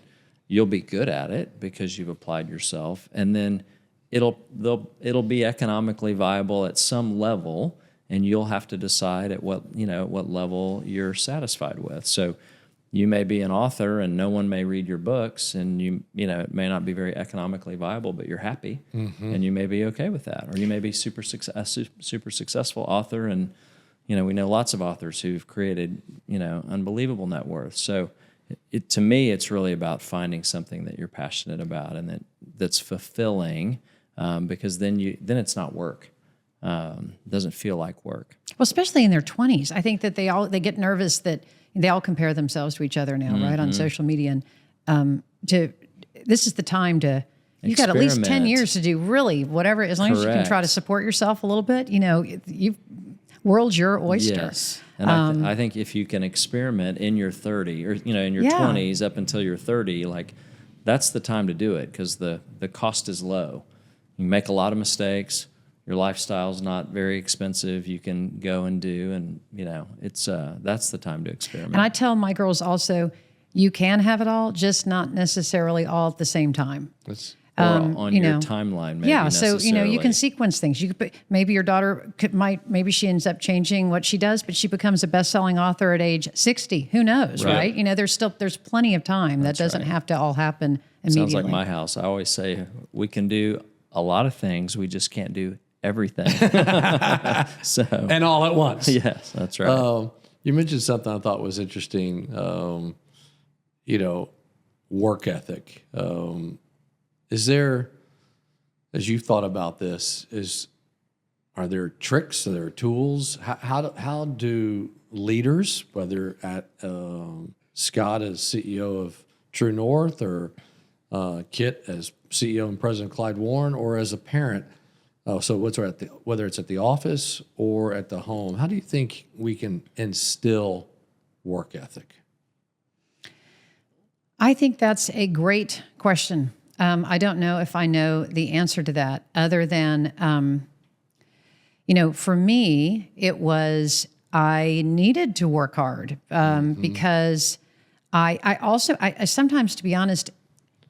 You'll be good at it because you've applied yourself, and then it'll be economically viable at some level, and you'll have to decide at what level you're satisfied with. So you may be an author and no one may read your books, and it may not be very economically viable, but you're happy, and you may be okay with that. Or you may be a super successful author, and we know lots of authors who've created unbelievable net worth. So to me, it's really about finding something that you're passionate about and that's fulfilling, because then it's not work. doesn't feel like work. Well, especially in their 20s. I think that they get nervous that they all compare themselves to each other now, right, on social media. And this is the time to, you've got at least 10 years to do really whatever, as long as you can try to support yourself a little bit, world's your oyster. Yes. And I think if you can experiment in your 30 or, in your 20s up until you're 30, like that's the time to do it because the cost is low. You make a lot of mistakes. Your lifestyle's not very expensive. You can go and do, and it's that's the time to experiment. And I tell my girls also, you can have it all, just not necessarily all at the same time. On your timeline, maybe. Yeah, so you can sequence things. You could maybe your daughter maybe she ends up changing what she does, but she becomes a best-selling author at age 60. Who knows, right? There's plenty of time. That doesn't have to all happen immediately. Sounds like my house. I always say we can do a lot of things, we just can't do everything. And all at once. Yes, that's right. You mentioned something I thought was interesting. Work ethic. Is there, as you've thought about this, are there tricks? Are there tools? How do leaders, whether at Scott as CEO of True North or Kit as CEO and President Klyde Warren, or as a parent, whether it's at the office or at the home, how do you think we can instill work ethic? I think that's a great question. I don't know if I know the answer to that other than, for me, it was I needed to work hard because I sometimes, to be honest,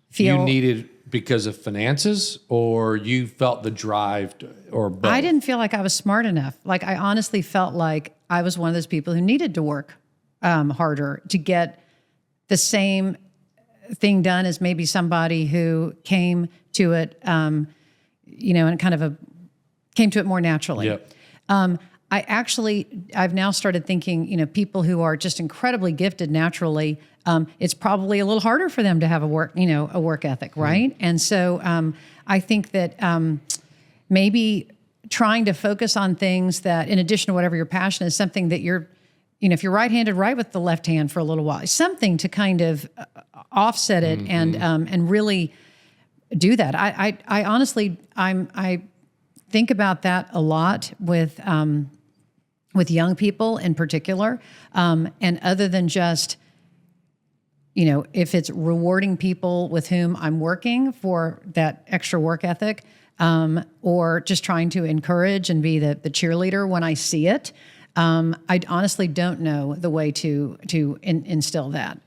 feel... You needed because of finances, or you felt the drive, or both? I didn't feel like I was smart enough. Like I honestly felt like I was one of those people who needed to work harder to get the same thing done as maybe somebody who came to it, and came to it more naturally. Yep. I've now started thinking, people who are just incredibly gifted naturally, it's probably a little harder for them to have a work ethic, right? And so I think that maybe trying to focus on things that, in addition to whatever your passion is, something that you're, if you're right-handed, write with the left hand for a little while, something to kind of offset it and really do that. I honestly, I think about that a lot with young people in particular, and other than just, if it's rewarding people with whom I'm working for that extra work ethic, or just trying to encourage and be the cheerleader when I see it. I honestly don't know the way to instill that.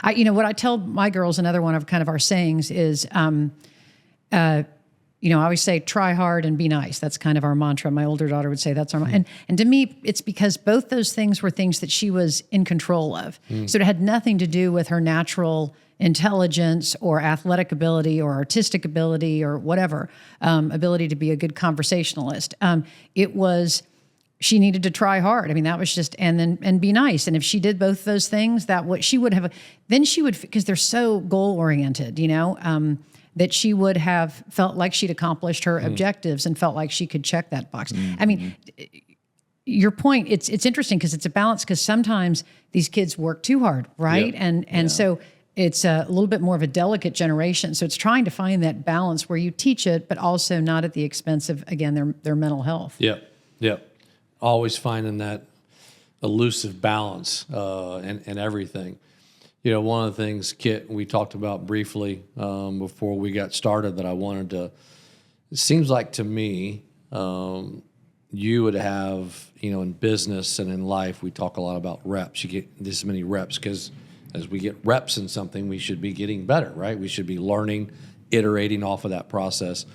What I tell my girls, another one of kind of our sayings is, I always say, try hard and be nice. That's kind of our mantra. My older daughter would say that's our mantra. And to me, it's because both those things were things that she was in control of. So it had nothing to do with her natural intelligence or athletic ability or artistic ability or whatever, ability to be a good conversationalist. It was, she needed to try hard. I mean, that was just, and be nice. And if she did both those things, then she would, because they're so goal oriented, that she would have felt like she'd accomplished her objectives and felt like she could check that box. I mean, your point, it's interesting because it's a balance, because sometimes these kids work too hard, right? Yep. So it's a little bit more of a delicate generation. So it's trying to find that balance where you teach it, but also not at the expense of, again, their mental health. Yep. Always finding that elusive balance and everything. One of the things, Kit, we talked about briefly before we got started that I wanted to, it seems like to me, you would have, in business and in life, we talk a lot about reps. You get this many reps because as we get reps in something, we should be getting better, right? We should be learning, iterating off of that process.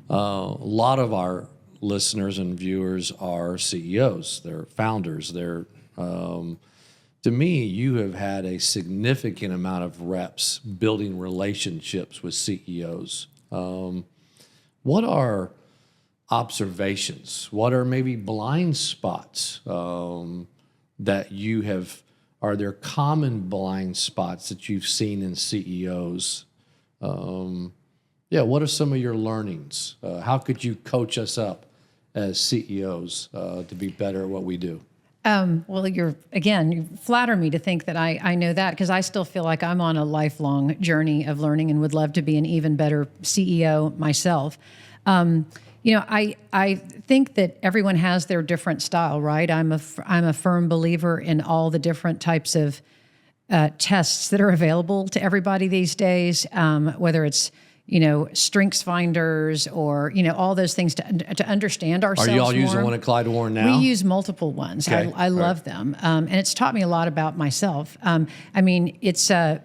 A lot of our listeners and viewers are CEOs. They're founders. They're to me, you have had a significant amount of reps building relationships with CEOs. What are observations? What are maybe blind spots that you have? Are there common blind spots that you've seen in CEOs? What are some of your learnings? How could you coach us up as CEOs to be better at what we do? Well, you flatter me to think that I know that, because I still feel like I'm on a lifelong journey of learning and would love to be an even better CEO myself. I think that everyone has their different style, right? I'm a firm believer in all the different types of tests that are available to everybody these days, whether it's strengths finders or all those things to understand ourselves. Are you all more. using one at Klyde Warren now? We use multiple ones. Okay. I love them, and it's taught me a lot about myself. It's to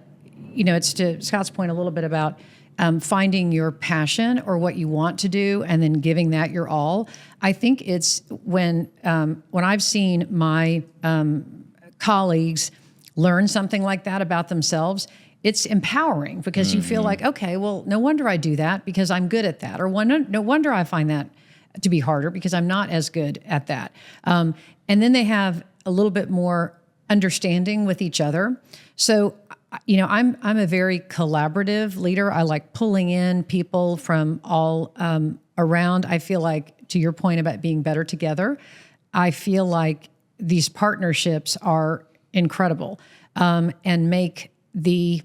Scott's point a little bit about finding your passion or what you want to do, and then giving that your all. I think it's when I've seen my colleagues learn something like that about themselves, it's empowering, because you feel like, okay, well, no wonder I do that because I'm good at that, or no wonder I find that to be harder because I'm not as good at that. And then they have a little bit more understanding with each other. So, I'm a very collaborative leader. I like pulling in people from all around. I feel like, to your point about being better together, I feel like these partnerships are incredible, and make the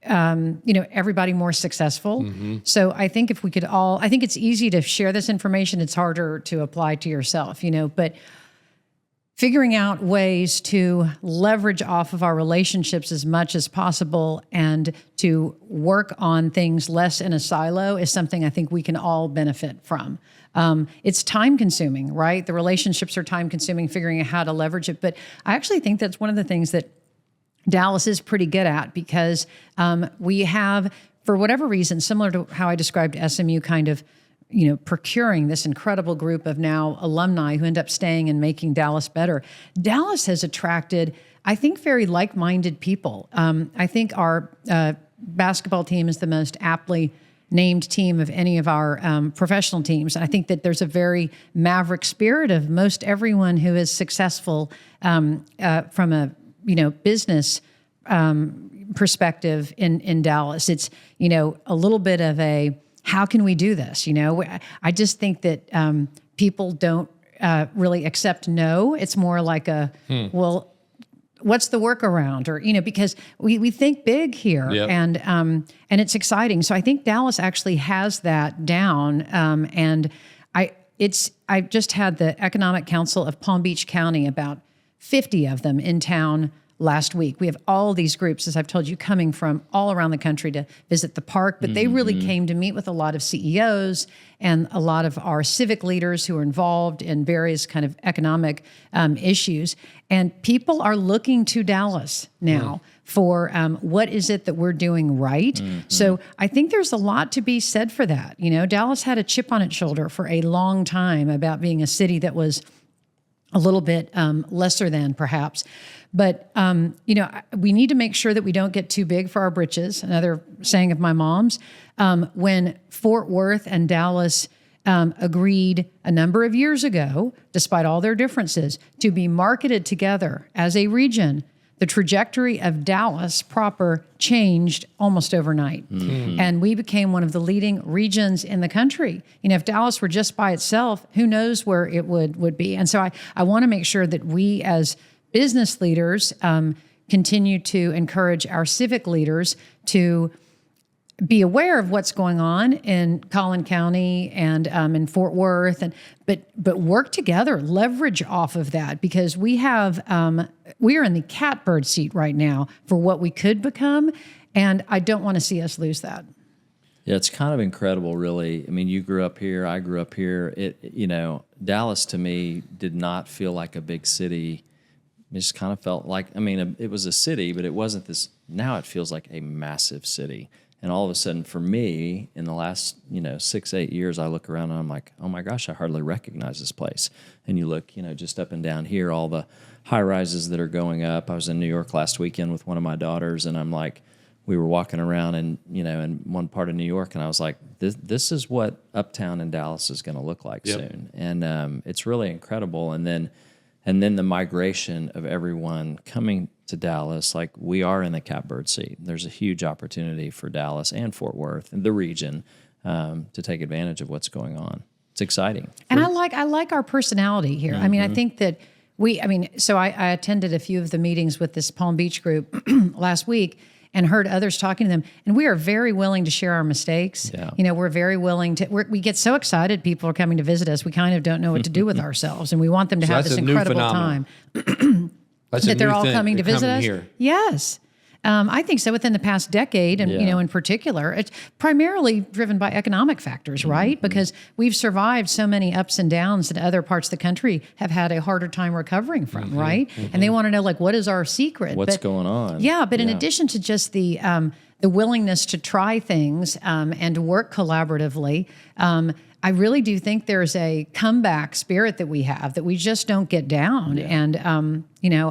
everybody more successful. So I think if we could I think it's easy to share this information. It's harder to apply to yourself, but figuring out ways to leverage off of our relationships as much as possible and to work on things less in a silo is something I think we can all benefit from. It's time consuming, right? The relationships are time consuming, figuring out how to leverage it. But I actually think that's one of the things that Dallas is pretty good at, because we have, for whatever reason, similar to how I described SMU kind of, procuring this incredible group of now alumni who end up staying and making Dallas better. Dallas has attracted, I think, very like-minded people. I think our basketball team is the most aptly named team of any of our professional teams. And I think that there's a very maverick spirit of most everyone who is successful from a business perspective in Dallas. It's, a little bit of a, how can we do this? I just think that people don't really accept no. It's more like a, well, what's the workaround? Or, because we think big here. Yep. And it's exciting. So I think Dallas actually has that down. And I just had the Economic Council of Palm Beach County, about 50 of them in town last week. We have all these groups, as I've told you, coming from all around the country to visit the park, but they really came to meet with a lot of CEOs and a lot of our civic leaders who are involved in various kind of economic issues. And people are looking to Dallas now for what is it that we're doing right. So I think there's a lot to be said for that. Dallas had a chip on its shoulder for a long time about being a city that was a little bit lesser than, perhaps. But, we need to make sure that we don't get too big for our britches. Another saying of my mom's. When Fort Worth and Dallas agreed a number of years ago, despite all their differences, to be marketed together as a region, the trajectory of Dallas proper changed almost overnight. And we became one of the leading regions in the country. If Dallas were just by itself, who knows where it would be. And so I want to make sure that we as business leaders continue to encourage our civic leaders to be aware of what's going on in Collin County and in Fort Worth, but work together, leverage off of that, because we are in the catbird seat right now for what we could become, and I don't want to see us lose that. Yeah, it's kind of incredible, really. I mean, you grew up here, I grew up here. Dallas to me did not feel like a big city. It just kind of felt like, it was a city, but it wasn't this. Now it feels like a massive city. And all of a sudden, for me, in the last 6-8 years, I look around and I'm like, oh my gosh, I hardly recognize this place. And you look, just up and down here, all the high rises that are going up. I was in New York last weekend with one of my daughters, and I'm like, we were walking around in one part of New York, and I was like, this is what uptown in Dallas is going to look like soon. And it's really incredible. And then the migration of everyone coming to Dallas, like we are in the catbird seat. There's a huge opportunity for Dallas and Fort Worth and the region to take advantage of what's going on. it's exciting. And I like our personality here. I mean, I think that so I attended a few of the meetings with this Palm Beach group last week and heard others talking to them. And we are very willing to share our mistakes. Yeah. You know, we're very willing to, we get so excited people are coming to visit us. We kind of don't know what to do with ourselves. And we want them to have this incredible time. That they're all coming to visit us. Here. Yes. I think so. Within the past decade, and in particular, it's primarily driven by economic factors, right? Mm-hmm. Because we've survived so many ups and downs that other parts of the country have had a harder time recovering from, right? Mm-hmm. And they want to know, like, what is our secret? What's going on? Yeah, but in addition to just the willingness to try things and to work collaboratively, I really do think there's a comeback spirit that we have that we just don't get down. Yeah. And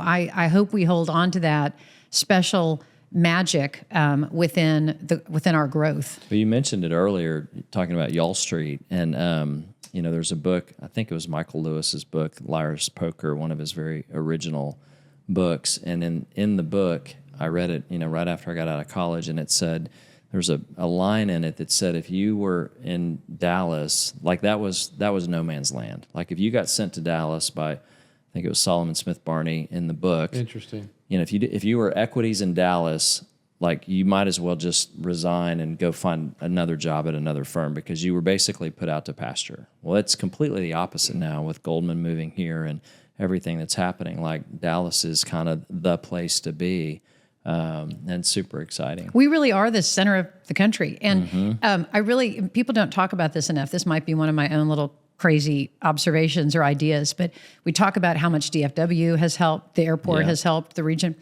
I hope we hold on to that special magic within our growth. Well, you mentioned it earlier, talking about Y'all Street, and there's a book. I think it was Michael Lewis's book, Liar's Poker, one of his very original books. And in the book, I read it, right after I got out of college, and it said there's a line in it that said if you were in Dallas, like that was no man's land. Like if you got sent to Dallas by, I think it was Solomon Smith Barney in the book. Interesting. If you were equities in Dallas, like you might as well just resign and go find another job at another firm because you were basically put out to pasture. Well, it's completely the opposite now with Goldman moving here and everything that's happening. Like Dallas is kind of the place to be, and super exciting. We really are the center of the country, and people don't talk about this enough. This might be one of my own little crazy observations or ideas, but we talk about how much DFW has helped, the airport has helped the region.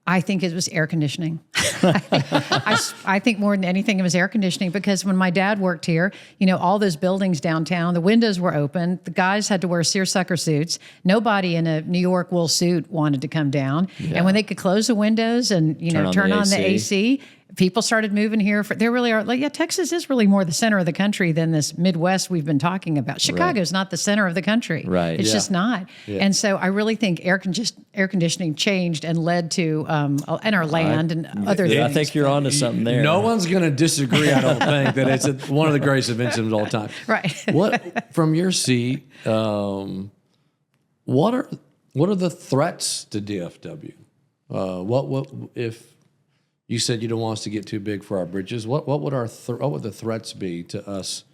I think it was air conditioning. I think more than anything, it was air conditioning because when my dad worked here, all those buildings downtown, the windows were open. The guys had to wear seersucker suits. Nobody in a New York wool suit wanted to come down. Yeah. And when they could close the windows and, turn on the AC, people started moving here. There really are, Texas is really more the center of the country than this Midwest we've been talking about. Chicago's not the center of the country. Right. It's just not. Yeah. And so I really think air conditioning changed and led to, and our land and other things. I think you're onto something there. No one's going to disagree, I don't think, that it's one of the greatest inventions of all time. Right. What, from your seat, what are the threats to DFW? What if you said you don't want us to get too big for our britches? What would the threats be to us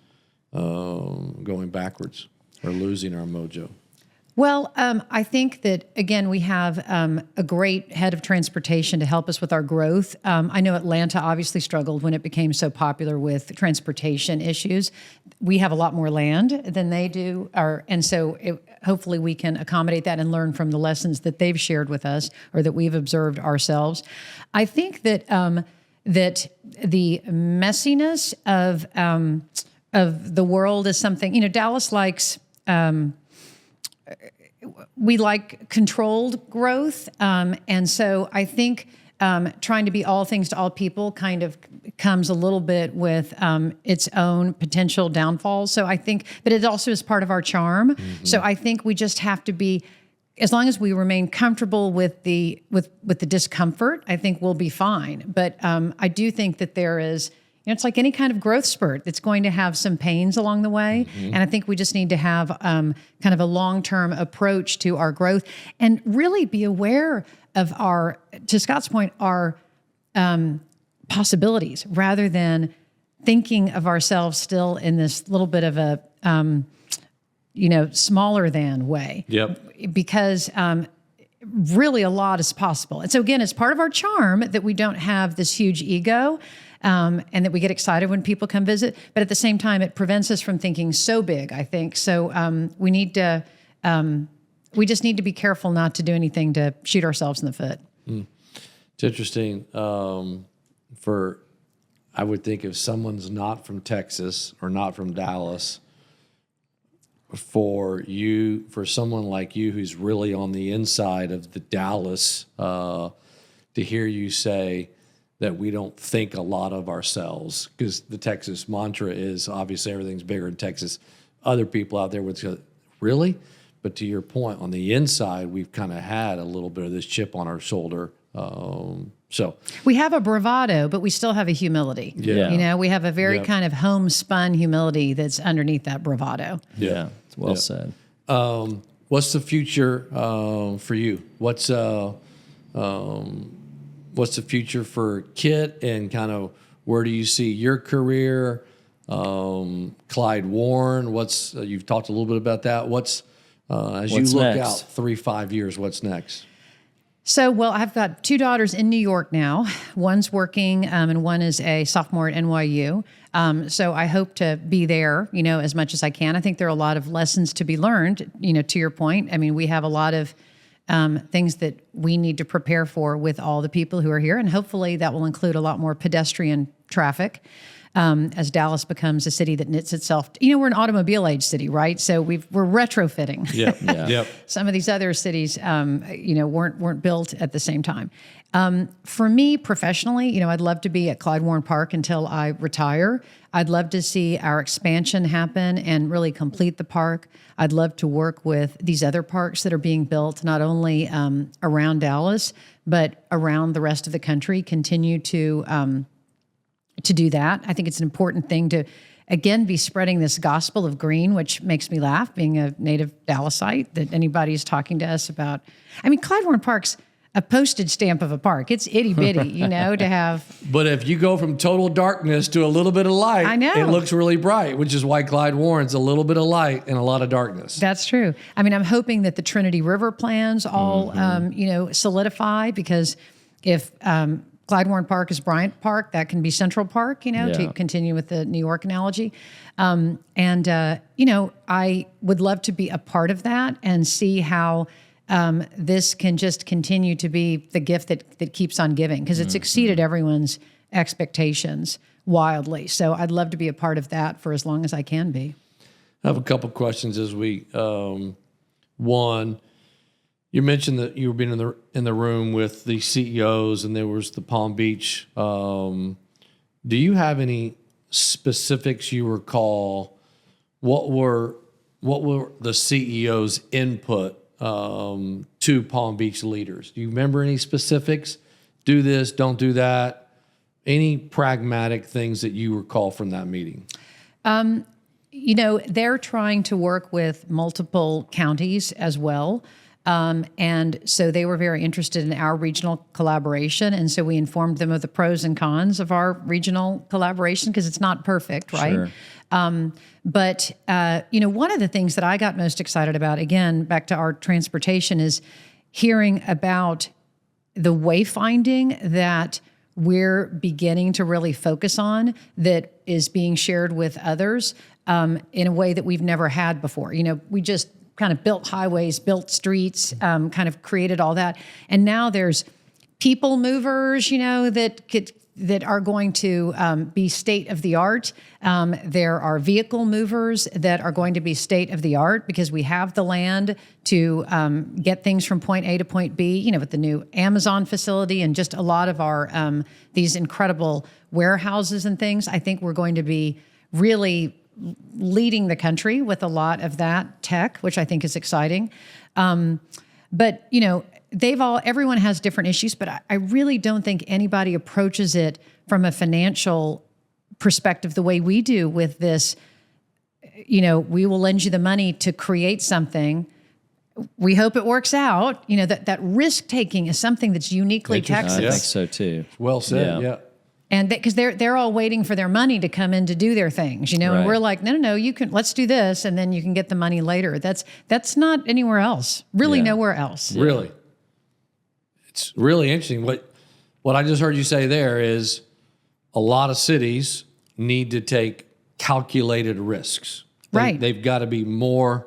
going backwards or losing our mojo? Well, I think that, again, we have a great head of transportation to help us with our growth. I know Atlanta obviously struggled when it became so popular with transportation issues. We have a lot more land than they do, and so hopefully we can accommodate that and learn from the lessons that they've shared with us or that we've observed ourselves. I think that that the messiness of the world is something, Dallas likes. We like controlled growth. And so I think trying to be all things to all people kind of comes a little bit with its own potential downfalls. So I think, but it also is part of our charm. Mm-hmm. So I think we just have to be, as long as we remain comfortable with the discomfort, I think we'll be fine. But I do think that there is, it's like any kind of growth spurt. It's going to have some pains along the way. Mm-hmm. And I think we just need to have kind of a long-term approach to our growth and really be aware of to Scott's point, our possibilities rather than thinking of ourselves still in this little bit of a, smaller than way. Yep. Because really a lot is possible. And so again, it's part of our charm that we don't have this huge ego. And that we get excited when people come visit, but at the same time, it prevents us from thinking so big, I think. So we just need to be careful not to do anything to shoot ourselves in the foot. It's interesting. I would think if someone's not from Texas or not from Dallas, for someone like you who's really on the inside of the Dallas, to hear you say that we don't think a lot of ourselves, because the Texas mantra is obviously everything's bigger in Texas. Other people out there would say, really? But to your point, on the inside, we've kind of had a little bit of this chip on our shoulder So we have a bravado, but we still have a humility. Yeah. You know, we have a very kind of homespun humility that's underneath that bravado. Yeah. It's well said. What's the future for you? What's the future for Kit, and kind of where do you see your career? Klyde Warren, you've talked a little bit about that. What's you look next? out 3-5 years, what's next? So, well, I've got 2 daughters in New York now. One's working, and one is a sophomore at NYU. So I hope to be there, you know, as much as I can. I think there are a lot of lessons to be learned, you know, to your point. I mean, we have a lot of things that we need to prepare for with all the people who are here. And hopefully that will include a lot more pedestrian traffic. As Dallas becomes a city that knits itself. You know, we're an automobile age city, right? So we're retrofitting. Yep. Some of these other cities, you know, weren't built at the same time. For me professionally, you know, I'd love to be at Klyde Warren Park until I retire. I'd love to see our expansion happen and really complete the park. I'd love to work with these other parks that are being built, not only around Dallas, but around the rest of the country, continue to do that. I think it's an important thing to, again, be spreading this gospel of green, which makes me laugh, being a native Dallasite, that anybody's talking to us about. I mean, Klyde Warren Park's a postage stamp of a park. It's itty bitty, you know, to have. But if you go from total darkness to a little bit of light, I know. It looks really bright, which is why Klyde Warren's a little bit of light and a lot of darkness. That's true. I mean, I'm hoping that the Trinity River plans all, you know, solidify, because if Klyde Warren Park is Bryant Park, that can be Central Park, you know, to continue with the New York analogy. You know, I would love to be a part of that and see how this can just continue to be the gift that keeps on giving, because it's exceeded everyone's expectations wildly. So I'd love to be a part of that for as long as I can be. I have a couple questions as we, one, you mentioned that you were being in the room with the CEOs, and there was the Palm Beach. Do you have any specifics you recall? What were the CEOs' input to Palm Beach leaders? Do you remember any specifics? Do this, don't do that. Any pragmatic things that you recall from that meeting? You know, they're trying to work with multiple counties as well. And so they were very interested in our regional collaboration. And so we informed them of the pros and cons of our regional collaboration, because it's not perfect, right? Sure. But you know, one of the things that I got most excited about, again, back to our transportation, is hearing about the wayfinding that we're beginning to really focus on, that is being shared with others in a way that we've never had before. You know, we just kind of built highways, built streets, kind of created all that. And now there's people movers, you know, that are going to be state of the art. There are vehicle movers that are going to be state of the art, because we have the land to get things from point A to point B, you know, with the new Amazon facility and just a lot of our these incredible warehouses and things. I think we're going to be really leading the country with a lot of that tech, which I think is exciting. But, you know, everyone has different issues, but I really don't think anybody approaches it from a financial perspective the way we do with this. You know, we will lend you the money to create something. We hope it works out. You know, that risk taking is something that's uniquely Texas. I think so too. Well said. Yeah. And because they're all waiting for their money to come in to do their things, you know, and we're like, no, let's do this, and then you can get the money later. That's not anywhere else, really, nowhere else. Yeah. Really, it's really interesting. What I just heard you say there is a lot of cities need to take calculated risks. Right. They've got to be more.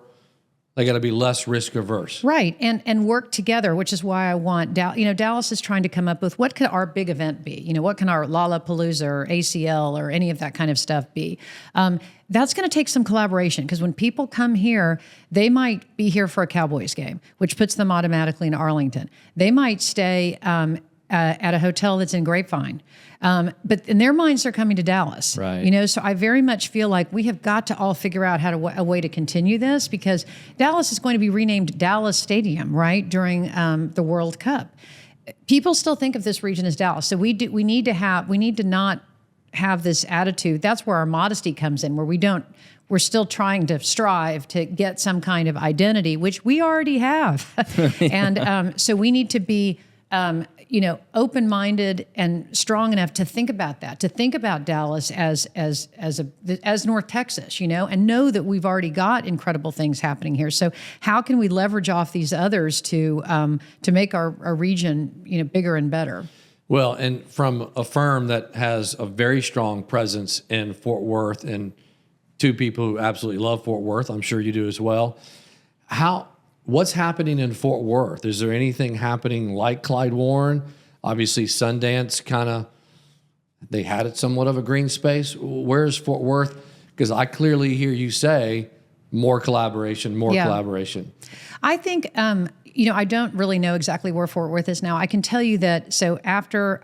They got to be less risk averse. Right. And work together, which is why I want Dallas is trying to come up with, what could our big event be? You know, what can our Lollapalooza or ACL or any of that kind of stuff be? That's going to take some collaboration, because when people come here, they might be here for a Cowboys game, which puts them automatically in Arlington. They might stay at a hotel that's in Grapevine. But in their minds, they're coming to Dallas. Right. You know, so I very much feel like we have got to all figure out a way to continue this, because Dallas is going to be renamed Dallas Stadium, right, during the World Cup. people still think of this region as Dallas. So we need to not have this attitude. That's where our modesty comes in, where we're still trying to strive to get some kind of identity, which we already have. And so we need to be, open-minded and strong enough to think about that, to think about Dallas as North Texas, and know that we've already got incredible things happening here. So how can we leverage off these others to make our region, bigger and better? Well, and from a firm that has a very strong presence in Fort Worth, and two people who absolutely love Fort Worth, I'm sure you do as well. What's happening in Fort Worth? Is there anything happening like Klyde Warren? Obviously, Sundance they had it somewhat of a green space. Where's Fort Worth? Because I clearly hear you say more collaboration, collaboration. I think, I don't really know exactly where Fort Worth is now. I can tell you that, so after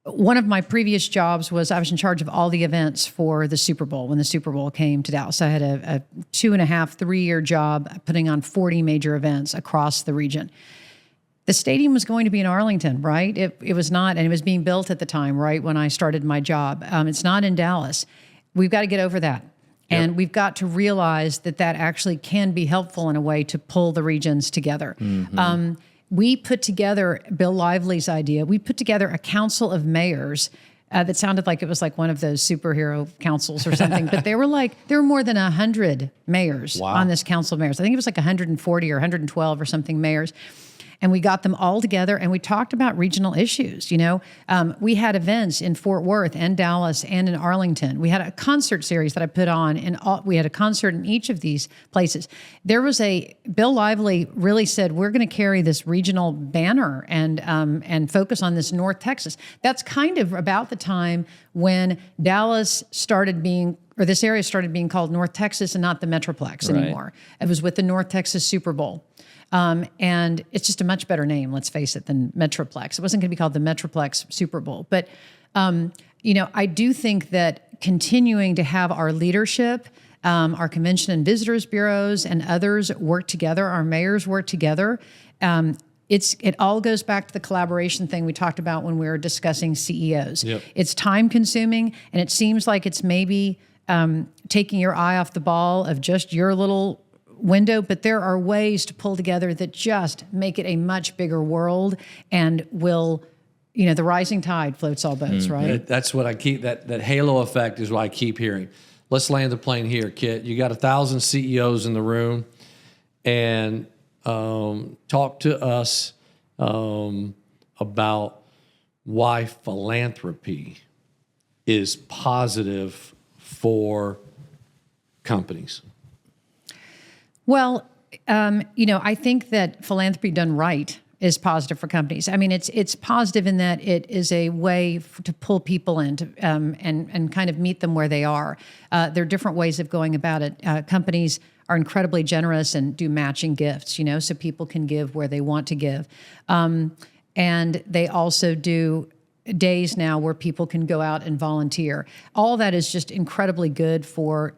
one of my previous jobs was I was in charge of all the events for the Super Bowl when the Super Bowl came to Dallas. I had a 2.5, 3-year job putting on 40 major events across the region. The stadium was going to be in Arlington, right? It was not, and it was being built at the time, right, when I started my job. It's not in Dallas. We've got to get over that. And we've got to realize that actually can be helpful in a way to pull the regions together. Mm-hmm. We put together Bill Lively's idea. We put together a council of mayors that sounded like it was like one of those superhero councils or something. But there were more than 100 mayors on this council of mayors. I think it was like 140 or 112 or something mayors. And we got them all together and we talked about regional issues. We had events in Fort Worth and Dallas and in Arlington. We had a concert series that I put on, and we had a concert in each of these places. Bill Lively really said, we're going to carry this regional banner and focus on this North Texas. That's kind of about the time when Dallas this area started being called North Texas and not the Metroplex anymore. It was with the North Texas Super Bowl. And it's just a much better name, let's face it, than Metroplex. It wasn't going to be called the Metroplex Super Bowl. But, I do think that continuing to have our leadership, our convention and visitors bureaus and others work together, our mayors work together, it all goes back to the collaboration thing we talked about when we were discussing CEOs. Yep. It's time consuming, and it seems like it's maybe taking your eye off the ball of just your little window, but there are ways to pull together that just make it a much bigger world and will, the rising tide floats all boats, right? That's what I keep, that halo effect is what I keep hearing. Let's land the plane here, Kit. You got 1,000 CEOs in the room, and talk to us about why philanthropy is positive for companies. Well, I think that philanthropy done right is positive for companies. I mean, it's positive in that it is a way to pull people in and kind of meet them where they are. There are different ways of going about it. Companies are incredibly generous and do matching gifts, so people can give where they want to give. And they also do days now where people can go out and volunteer. All that is just incredibly good for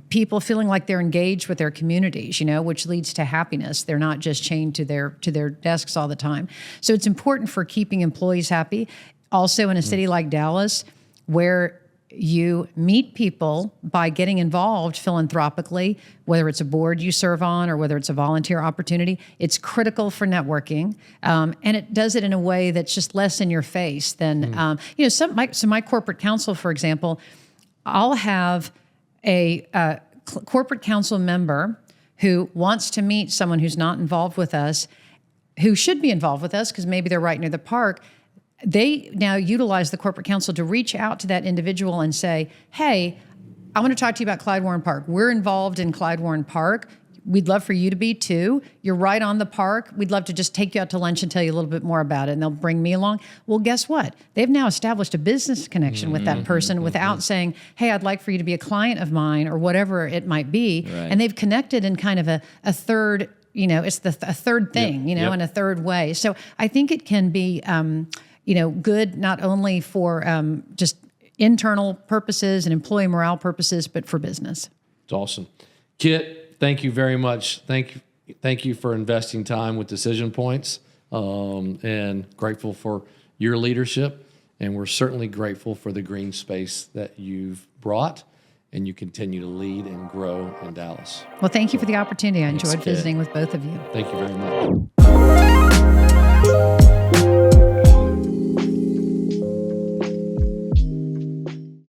people feeling like they're engaged with their communities, which leads to happiness. They're not just chained to their desks all the time. So it's important for keeping employees happy. Also in a city like Dallas, where you meet people by getting involved philanthropically, whether it's a board you serve on or whether it's a volunteer opportunity. It's critical for networking, and it does it in a way that's just less in your face than, my corporate counsel, for example, I'll have a corporate council member who wants to meet someone who's not involved with us, who should be involved with us because maybe they're right near the park. They now utilize the corporate council to reach out to that individual and say, hey, I want to talk to you about Klyde Warren Park. We're involved in Klyde Warren Park. We'd love for you to be too. You're right on the park. We'd love to just take you out to lunch and tell you a little bit more about it. And they'll bring me along. Well, guess what? They've now established a business connection with that person without saying, hey, I'd like for you to be a client of mine or whatever it might be. Right. And they've connected in kind of a third, it's a third thing, in a third way. So I think it can be, good not only for just internal purposes and employee morale purposes, but for business. It's awesome. Kit, thank you very much. Thank you thank you for investing time with Decision Points, and grateful for your leadership. And we're certainly grateful for the green space that you've brought, and you continue to lead and grow in Dallas. Well, thank you for the opportunity. I enjoyed visiting with both of you. Thank you very much.